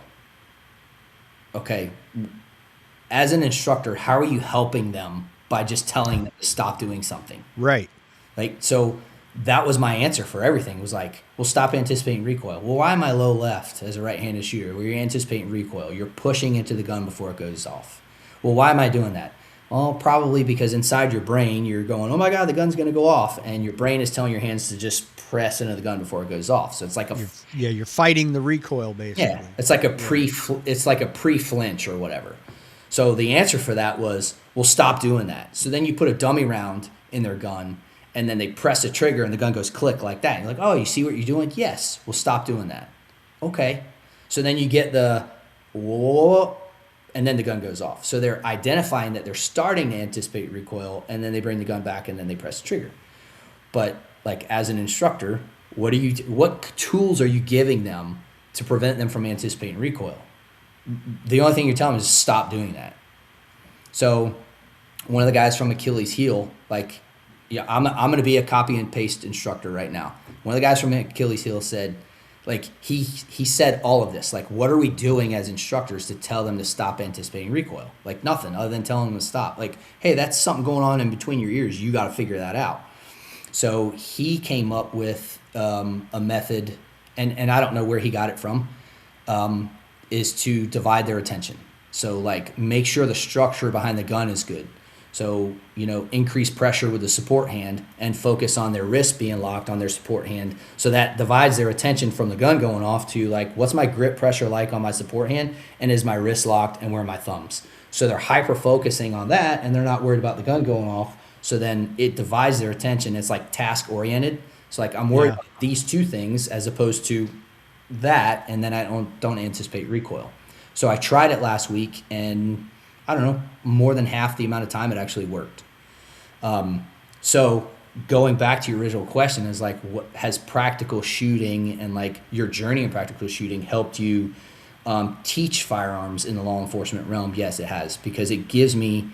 Okay. As an instructor, how are you helping them by just telling them to stop doing something? Right. Like, so that was my answer for everything. It was like, well, stop anticipating recoil. Well, why am I low left as a right-handed shooter? Well, you're anticipating recoil. You're pushing into the gun before it goes off. Well, why am I doing that? Well, probably because inside your brain, you're going, oh my God, the gun's going to go off. And your brain is telling your hands to just press into the gun before it goes off. So it's like you're fighting the recoil, basically. Yeah, it's like a pre-flinch or whatever. So the answer for that was, well, stop doing that. So then you put a dummy round in their gun, and then they press a trigger and the gun goes click like that. You're like, oh, you see what you're doing? Yes. Well, stop doing that. Okay. So then you get the whoa, and then the gun goes off. So they're identifying that they're starting to anticipate recoil, and then they bring the gun back and then they press the trigger. But like, as an instructor, what tools are you giving them to prevent them from anticipating recoil? The only thing you're telling them is stop doing that. So one of the guys from Achilles Heel, like, yeah, I'm going to be a copy and paste instructor right now. One of the guys from Achilles Heel said, like, he said all of this. Like, what are we doing as instructors to tell them to stop anticipating recoil? Like, nothing other than telling them to stop. Like, hey, that's something going on in between your ears. You got to figure that out. So he came up with a method, and I don't know where he got it from, is to divide their attention. So, like, make sure the structure behind the gun is good. So, increase pressure with the support hand and focus on their wrist being locked on their support hand. So that divides their attention from the gun going off to, like, what's my grip pressure like on my support hand, and is my wrist locked, and where are my thumbs? So they're hyper focusing on that, and they're not worried about the gun going off. So then it divides their attention. It's like task oriented. So like, I'm worried about these 2 things as opposed to that, and then I don't anticipate recoil. So I tried it last week, and I don't know, more than half the amount of time it actually worked. So going back to your original question is like, what has practical shooting and like your journey in practical shooting helped you teach firearms in the law enforcement realm? Yes, it has, because it gives me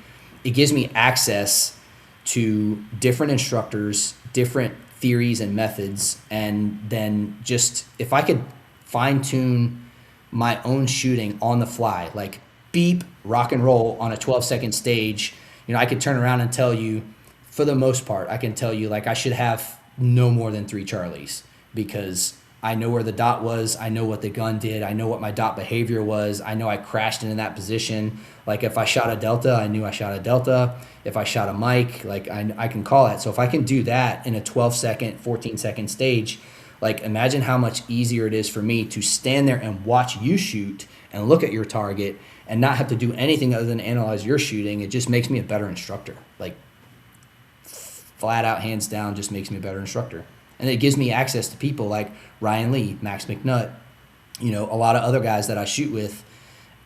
access to different instructors, different theories and methods, and then just if I could fine tune my own shooting on the fly, like beep, rock and roll on a 12-second stage, I could turn around and tell you, for the most part, I can tell you like I should have no more than 3 Charlies, because I know where the dot was. I know what the gun did. I know what my dot behavior was. I know I crashed into that position. Like if I shot a delta, I knew I shot a delta. If I shot a mic, like I can call it. So if I can do that in a 12-second, 14-second stage, like imagine how much easier it is for me to stand there and watch you shoot and look at your target and not have to do anything other than analyze your shooting. It just makes me a better instructor. Like flat out, hands down, just makes me a better instructor. And it gives me access to people like Ryan Lee, Max McNutt, a lot of other guys that I shoot with,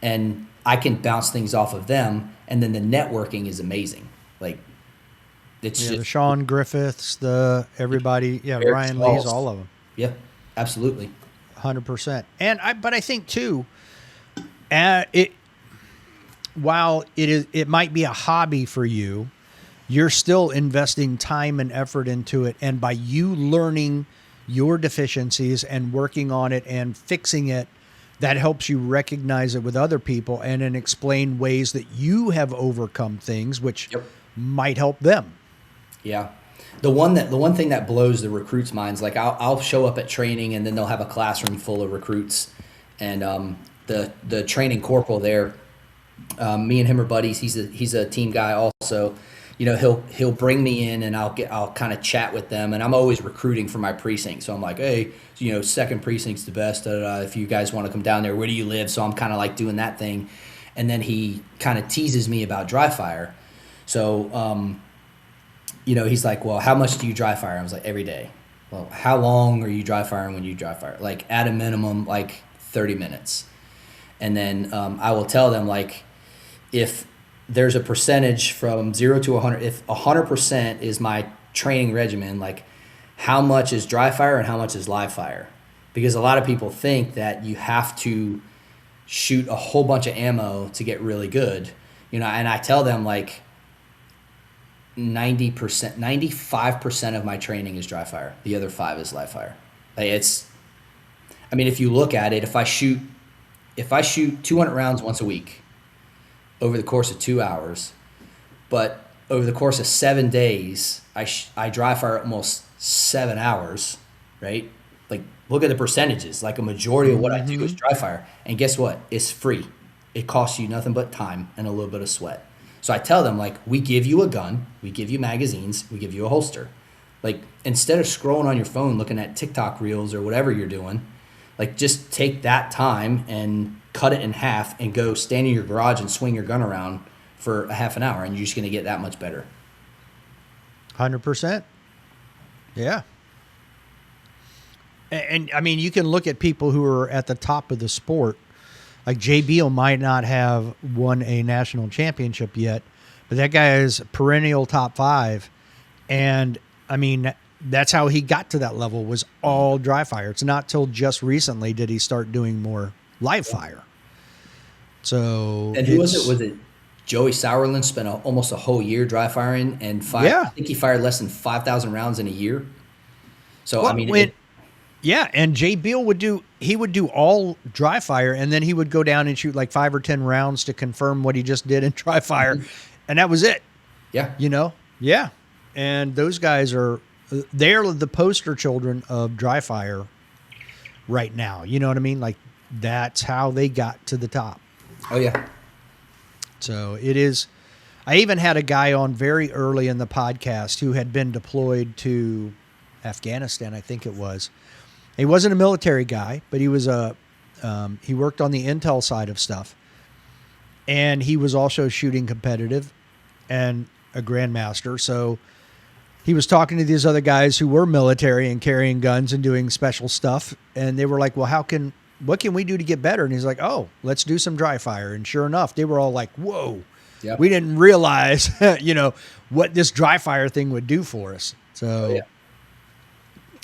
and I can bounce things off of them. And then the networking is amazing. Like it's just the Sean Griffiths, everybody, Eric Ryan Smalls. Lee's, all of them. Yeah, absolutely. 100%. But I think too, while it might be a hobby for you, you're still investing time and effort into it. And by you learning your deficiencies and working on it and fixing it, that helps you recognize it with other people and then explain ways that you have overcome things, which might help them. Yeah. The one thing that blows the recruits' minds, like I'll show up at training and then they'll have a classroom full of recruits, and the training corporal there, me and him are buddies. He's a team guy also. He'll bring me in and I'll kind of chat with them, and I'm always recruiting for my precinct. So I'm like, hey, second precinct's the best. If you guys want to come down there, where do you live? So I'm kind of like doing that thing, and then he kind of teases me about dry fire. So he's like, well, how much do you dry fire? I was like, every day. Well, how long are you dry firing when you dry fire? Like at a minimum, like 30 minutes. And then I will tell them, like, if there's a percentage from 0 to 100, if 100% is my training regimen, like how much is dry fire and how much is live fire? Because a lot of people think that you have to shoot a whole bunch of ammo to get really good, and I tell them like 90%, 95% of my training is dry fire. The other 5 is live fire. Like if you look at it, if I shoot 200 rounds once a week over the course of 2 hours, but over the course of 7 days, I dry fire almost 7 hours, right? Like look at the percentages. Like a majority of what I do is dry fire. And guess what? It's free. It costs you nothing but time and a little bit of sweat. So I tell them, like, we give you a gun, we give you magazines, we give you a holster. Like, instead of scrolling on your phone looking at TikTok reels or whatever you're doing, like, just take that time and cut it in half and go stand in your garage and swing your gun around for a half an hour, and you're just going to get that much better. 100%. Yeah. And I mean, you can look at people who are at the top of the sport. Like Jay Beal might not have won a national championship yet, but that guy is perennial top 5. And I mean, that's how he got to that level, was all dry fire. It's not till just recently did he start doing more live fire. So, and who was it? Was it Joey Sauerland? Spent almost a whole year dry firing, and I think he fired less than 5,000 rounds in a year. So well, and Jay Beal would do all dry fire, and then he would go down and shoot like 5 or 10 rounds to confirm what he just did in dry fire, and that was it. Yeah, yeah. And those guys they're the poster children of dry fire right now. You know what I mean? Like that's how they got to the top. Oh yeah. So it is. I even had a guy on very early in the podcast who had been deployed to Afghanistan, I think it was. He wasn't a military guy, but he was he worked on the intel side of stuff, and he was also shooting competitive and a grandmaster. So he was talking to these other guys who were military and carrying guns and doing special stuff, and they were like, "Well, what can we do to get better?" And he's like, "Oh, let's do some dry fire." And sure enough, they were all like, "Whoa, we didn't realize, what this dry fire thing would do for us." So.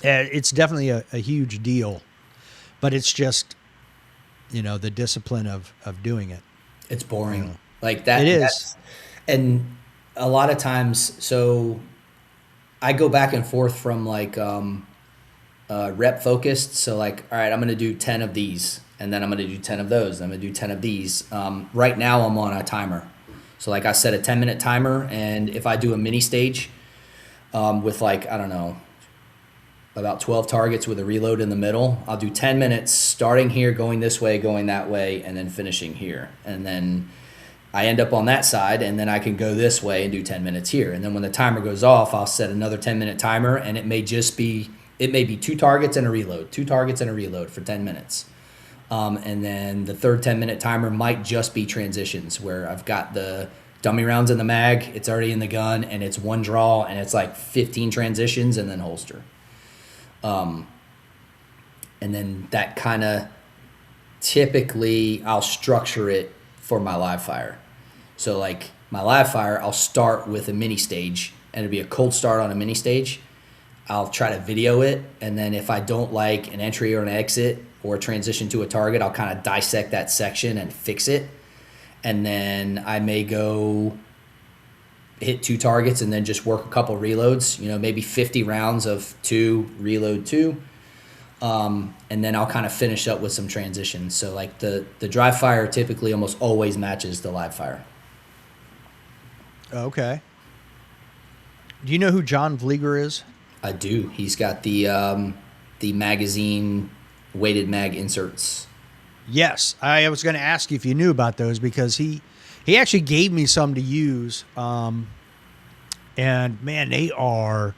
It's definitely a huge deal, but it's just, the discipline of doing it. It's boring. Like that. It is. And a lot of times, so I go back and forth from like rep focused. So like, all right, I'm gonna do 10 of these, and then I'm gonna do 10 of those. I'm gonna do 10 of these. Right now, I'm on a timer. So like, I set a 10-minute timer, and if I do a mini stage with like, I don't know, about 12 targets with a reload in the middle, I'll do 10 minutes starting here, going this way, going that way, and then finishing here. And then I end up on that side, and then I can go this way and do 10 minutes here. And then when the timer goes off, I'll set another 10-minute timer, and it may be 2 targets and a reload, 2 targets and a reload for 10 minutes. And then the third 10-minute timer might just be transitions, where I've got the dummy rounds in the mag, it's already in the gun, and it's one draw, and it's like 15 transitions and then holster. And then that kind of, typically I'll structure it for my live fire. So like my live fire, I'll start with a mini stage, and it'll be a cold start on a mini stage. I'll try to video it, and then if I don't like an entry or an exit or a transition to a target, I'll kind of dissect that section and fix it. And then I may go hit 2 targets and then just work a couple reloads, maybe 50 rounds of 2, reload 2. And then I'll kind of finish up with some transitions. So like the dry fire typically almost always matches the live fire. Okay. Do you know who John Vlieger is? I do. He's got the magazine weighted mag inserts. Yes, I was going to ask you if you knew about those, because he actually gave me some to use, and man, they are.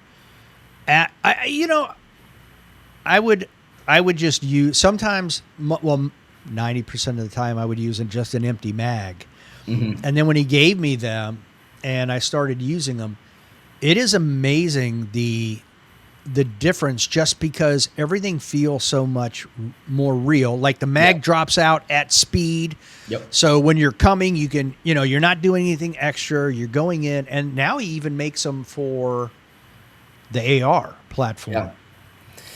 I would just use sometimes. Well, 90% of the time I would use just an empty mag, and then when he gave me them, and I started using them, it is amazing the difference, just because everything feels so much more real. Like the mag drops out at speed. Yep. So when you're coming, you can, you're not doing anything extra. You're going in, and now he even makes them for the AR platform. Yeah.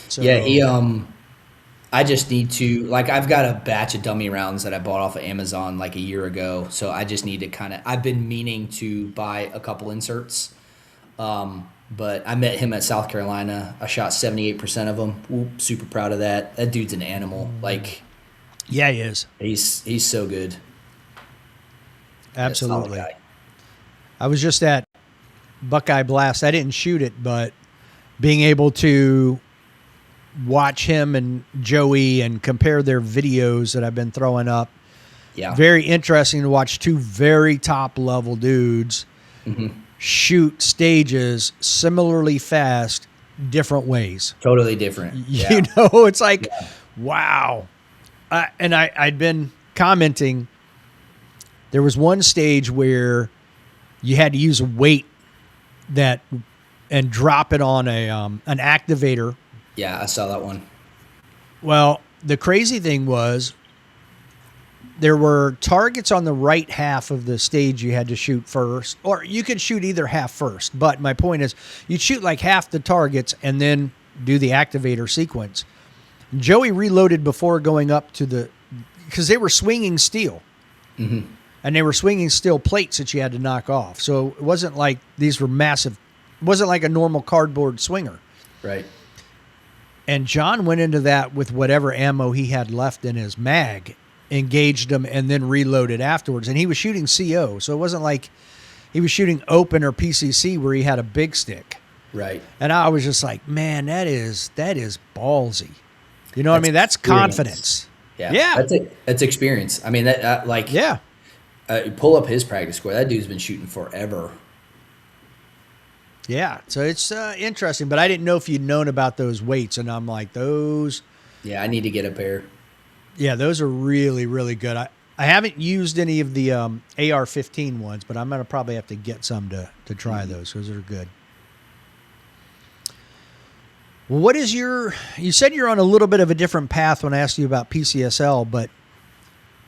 So, Yeah. I just need to, like, I've got a batch of dummy rounds that I bought off of Amazon like a year ago. So I just need to I've been meaning to buy a couple inserts. But I met him at South Carolina. I shot 78% of them. Whoop, super proud of that. That dude's an animal. Like, yeah, he is. He's so good. Absolutely. I was just at Buckeye Blast. I didn't shoot it, but being able to watch him and Joey and compare their videos that I've been throwing up. Yeah. Very interesting to watch two very top level dudes shoot stages similarly fast, different ways. Totally different. You know, it's like, wow. And I'd been commenting, there was one stage where you had to use a weight and drop it on an activator. Yeah, I saw that one. Well, the crazy thing was there were targets on the right half of the stage you had to shoot first, or you could shoot either half first. But my point is, you'd shoot like half the targets and then do the activator sequence. Joey reloaded before going up to because they were swinging steel. Mm-hmm. And they were swinging steel plates that you had to knock off. So it wasn't like these were massive. It wasn't like a normal cardboard swinger. Right. And John went into that with whatever ammo he had left in his mag, engaged them, and then reloaded afterwards. And he was shooting CO, so it wasn't like he was shooting open or PCC where he had a big stick. Right. And I was just like, man, that is ballsy. You know what I mean? That's confidence. Yeah. That's experience. I mean, that yeah. Pull up his practice score. That dude's been shooting forever. Yeah, so it's interesting, but I didn't know if you'd known about those weights, and I'm like, those. Yeah, I need to get a pair. Yeah, those are really, really good. I haven't used any of the AR-15 ones, but I'm going to probably have to get some to try those because they're good. Well, what is you said you're on a little bit of a different path when I asked you about PCSL, but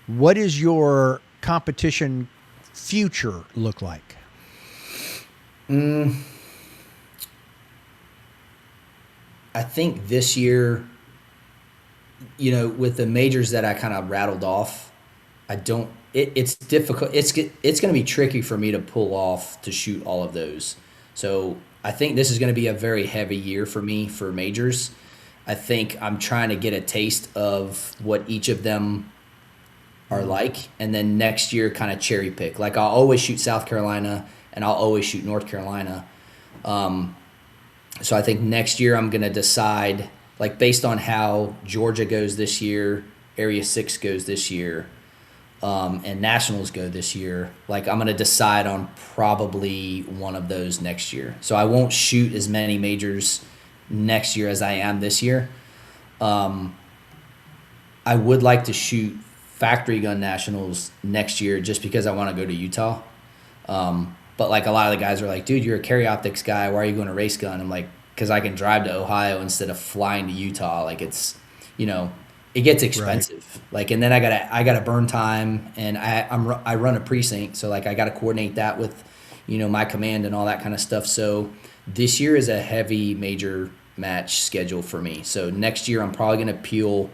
what is your competition future look like? I think this year, with the majors that I kind of rattled off, it's difficult. It's going to be tricky for me to pull off to shoot all of those. So I think this is going to be a very heavy year for me for majors. I think I'm trying to get a taste of what each of them are like, and then next year kind of cherry pick. Like I'll always shoot South Carolina and I'll always shoot North Carolina. So I think next year I'm going to decide, like based on how Georgia goes this year, Area 6 goes this year, and Nationals go this year, like I'm going to decide on probably one of those next year. So I won't shoot as many majors next year as I am this year. I would like to shoot factory gun nationals next year just because I want to go to Utah. But like a lot of the guys are like, dude, you're a carry optics guy. Why are you going to race gun? I'm like, because I can drive to Ohio instead of flying to Utah. Like it's, it gets expensive. Right. Like, and then I gotta burn time, and I run a precinct, so like I gotta coordinate that with, my command and all that kind of stuff. So this year is a heavy major match schedule for me. So next year I'm probably gonna peel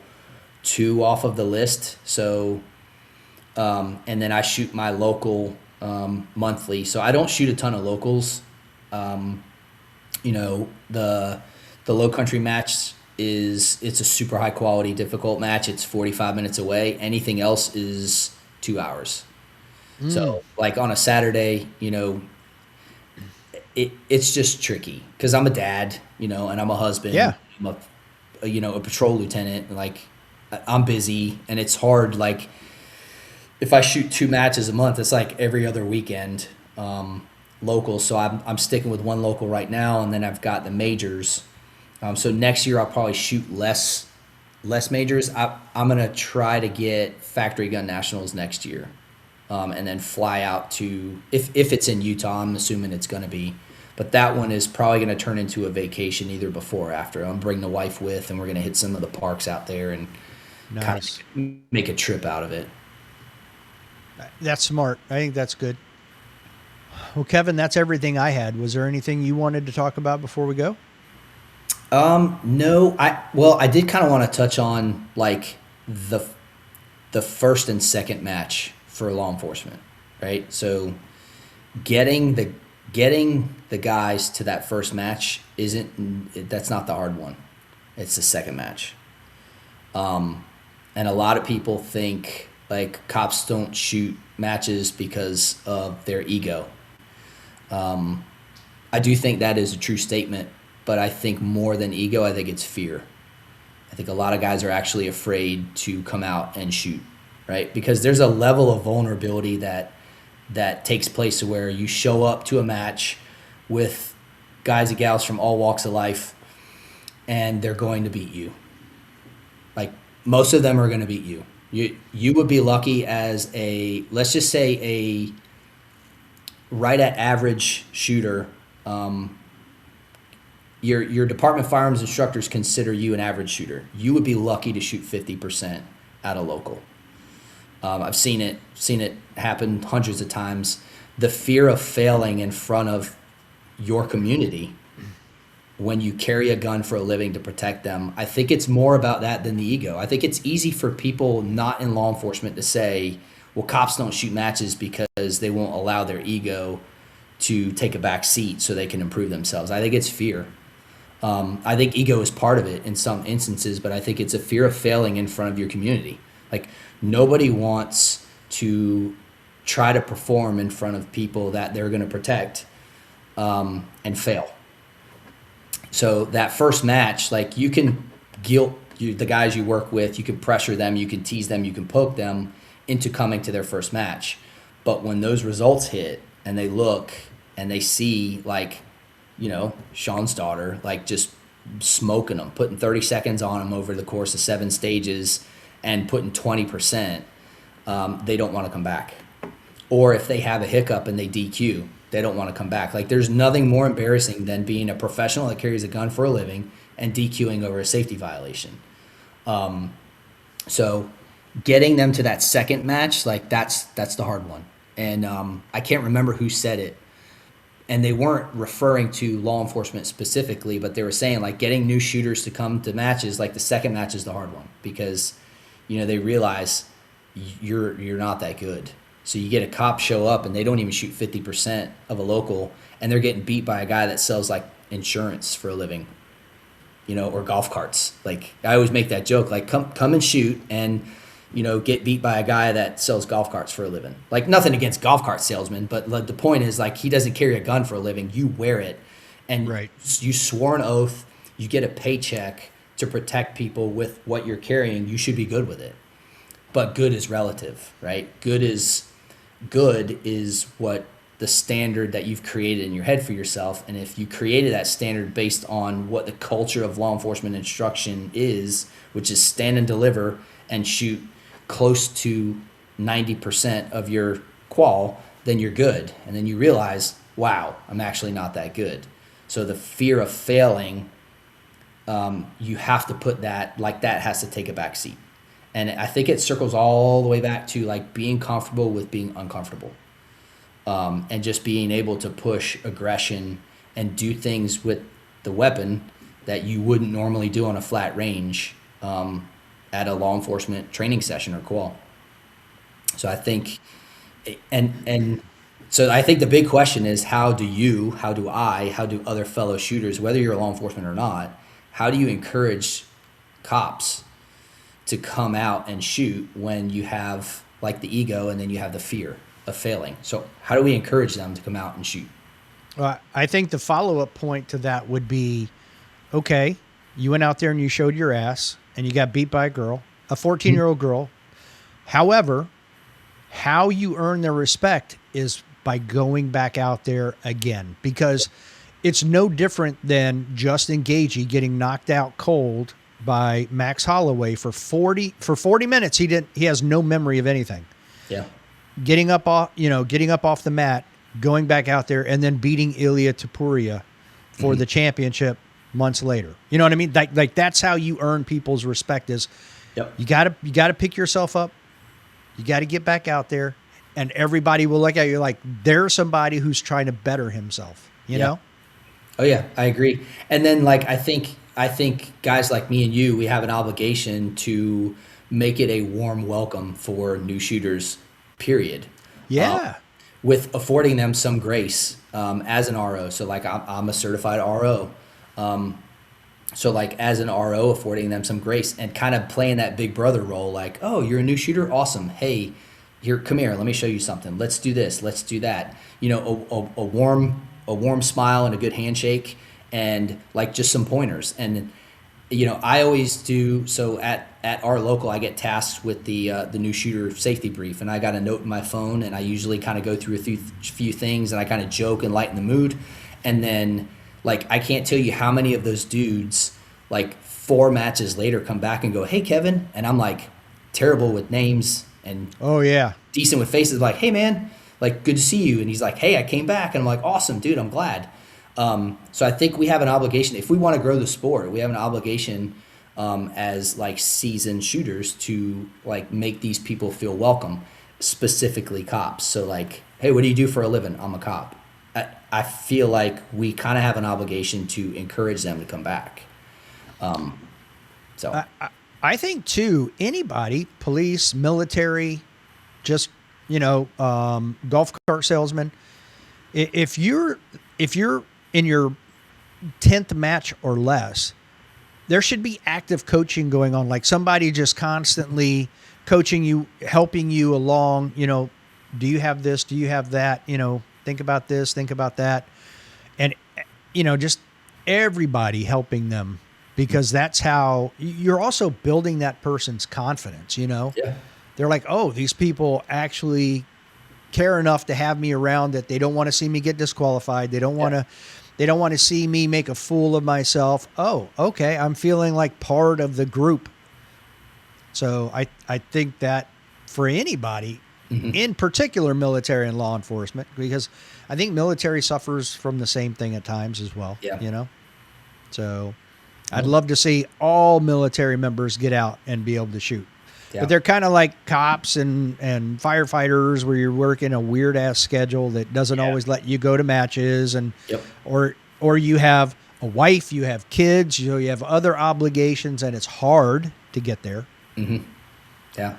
2 off of the list. So, and then I shoot my local monthly. So I don't shoot a ton of locals. The low country match it's a super high quality, difficult match. It's 45 minutes away. Anything else is 2 hours. So like on a Saturday, it's just tricky because I'm a dad, and I'm a husband. Yeah. I'm a patrol lieutenant. And like I'm busy, and it's hard. Like if I shoot 2 matches a month, it's like every other weekend local. So I'm sticking with one local right now, and then I've got the majors. So next year I'll probably shoot less majors. I'm gonna try to get factory gun nationals next year, and then fly out to if it's in Utah. I'm assuming it's gonna be, but that one is probably gonna turn into a vacation either before or after. I'm gonna bring the wife with, and we're gonna hit some of the parks out there and kind of make a trip out of it. That's smart. I think that's good. Well, Kevin, that's everything I had. Was there anything you wanted to talk about before we go? No, I did kind of want to touch on like the first and second match for law enforcement, right? So getting the guys to that first match that's not the hard one. It's the second match. And a lot of people think like cops don't shoot matches because of their ego. I do think that is a true statement. But I think more than ego, I think it's fear. I think a lot of guys are actually afraid to come out and shoot, right? Because there's a level of vulnerability that takes place where you show up to a match with guys and gals from all walks of life, and they're going to beat you. Like most of them are going to beat you. You would be lucky as let's just say a right at average shooter. Your department firearms instructors consider you an average shooter. You would be lucky to shoot 50% at a local. I've seen it happen hundreds of times. The fear of failing in front of your community when you carry a gun for a living to protect them, I think it's more about that than the ego. I think it's easy for people not in law enforcement to say, well, cops don't shoot matches because they won't allow their ego to take a back seat so they can improve themselves. I think it's fear. I think ego is part of it in some instances, but I think it's a fear of failing in front of your community. Like nobody wants to try to perform in front of people that they're going to protect and fail. So that first match, like you can guilt the guys you work with, you can pressure them, you can tease them, you can poke them into coming to their first match. But when those results hit and they look and they see like, Sean's daughter, like just smoking them, putting 30 seconds on them over the course of 7 stages and putting 20%, they don't want to come back. Or if they have a hiccup and they DQ, they don't want to come back. Like there's nothing more embarrassing than being a professional that carries a gun for a living and DQing over a safety violation. So getting them to that second match, like that's the hard one. And I can't remember who said it. And they weren't referring to law enforcement specifically, but they were saying like getting new shooters to come to matches, like the second match is the hard one because, they realize you're not that good. So you get a cop show up and they don't even shoot 50% of a local, and they're getting beat by a guy that sells like insurance for a living, or golf carts. Like I always make that joke, like come and shoot and get beat by a guy that sells golf carts for a living. Like nothing against golf cart salesmen, but the point is like he doesn't carry a gun for a living. You wear it, and Right. you swore an oath. You get a paycheck to protect people with what you're carrying. You should be good with it. But good is relative, right? Good is what the standard that you've created in your head for yourself. And if you created that standard based on what the culture of law enforcement instruction is, which is stand and deliver and shoot close to 90% of your qual, then you're good. And then you realize, wow, I'm actually not that good. So the fear of failing, you have to put that has to take a back seat. And I think it circles all the way back to like being comfortable with being uncomfortable, and just being able to push aggression and do things with the weapon that you wouldn't normally do on a flat range, at a law enforcement training session or qual. So I think, so I think the big question is how do other fellow shooters, whether you're law enforcement or not, how do you encourage cops to come out and shoot when you have like the ego and then you have the fear of failing? So how do we encourage them to come out and shoot? Well, I think the follow-up point to that would be, okay, you went out there and you showed your ass and you got beat by a girl, a 14-year-old girl. However, how you earn their respect is by going back out there again, because it's no different than Justin Gagey getting knocked out cold by Max Holloway for 40 minutes. He has no memory of anything. Yeah. Getting up off the mat, going back out there, and then beating Ilya Topuria for the championship months later. You know what I mean? Like that's how you earn people's respect. Is Yep. you gotta pick yourself up. You got to get back out there, and everybody will look at you like there's somebody who's trying to better himself. You know? Oh yeah, I agree. And then like I think guys like me and you, we have an obligation to make it a warm welcome for new shooters, period. Yeah. With affording them some grace, as an RO. So like I'm a certified RO. So like as an RO, affording them some grace and kind of playing that big brother role. Like, oh, you're a new shooter? Awesome. Hey, come here. Let me show you something. Let's do this. Let's do that. A warm smile and a good handshake and like just some pointers. And, I always do. So at our local, I get tasked with the new shooter safety brief, and I got a note in my phone, and I usually kind of go through a few things, and I kind of joke and lighten the mood. And then like, I can't tell you how many of those dudes, like 4 matches later, come back and go, hey, Kevin. And I'm like terrible with names and Oh yeah. decent with faces. Like, hey, man, like, good to see you. And he's like, hey, I came back. And I'm like, awesome, dude, I'm glad. So I think we have an obligation. If we want to grow the sport, we have an obligation, as like seasoned shooters to like make these people feel welcome, specifically cops. So like, hey, what do you do for a living? I'm a cop. I feel like we kind of have an obligation to encourage them to come back. I think too, anybody, police, military, just, golf cart salesman, if you're in your 10th match or less, there should be active coaching going on. Like somebody just constantly coaching you, helping you along, do you have this? Do you have that? Think about this, think about that. And, just everybody helping them, because that's how you're also building that person's confidence, Yeah. They're like, oh, these people actually care enough to have me around that they don't want to see me get disqualified. They don't want to see me make a fool of myself. Oh, okay. I'm feeling like part of the group. So I think that for anybody, in particular military and law enforcement, because I think military suffers from the same thing at times as well. Yeah. So I'd love to see all military members get out and be able to shoot. Yeah. But they're kind of like cops and firefighters, where you're working a weird ass schedule that doesn't always let you go to matches, and or you have a wife, you have kids, you have other obligations, and it's hard to get there. Yeah.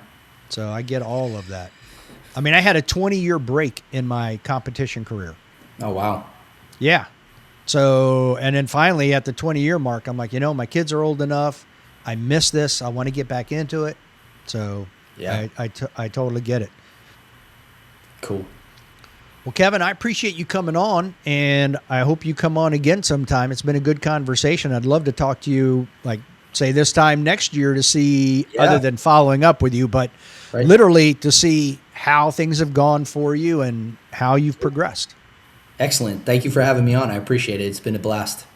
So I get all of that. I mean, I had a 20-year break in my competition career. Oh, wow. Yeah. So, and then finally at the 20-year mark, I'm like, my kids are old enough. I miss this. I want to get back into it. So Yeah. I totally get it. Cool. Well, Kevin, I appreciate you coming on, and I hope you come on again sometime. It's been a good conversation. I'd love to talk to you, like, say this time next year to see, other Yeah. than following up with you, but Right. literally to see how things have gone for you and how you've progressed. Excellent. Thank you for having me on. I appreciate it. It's been a blast.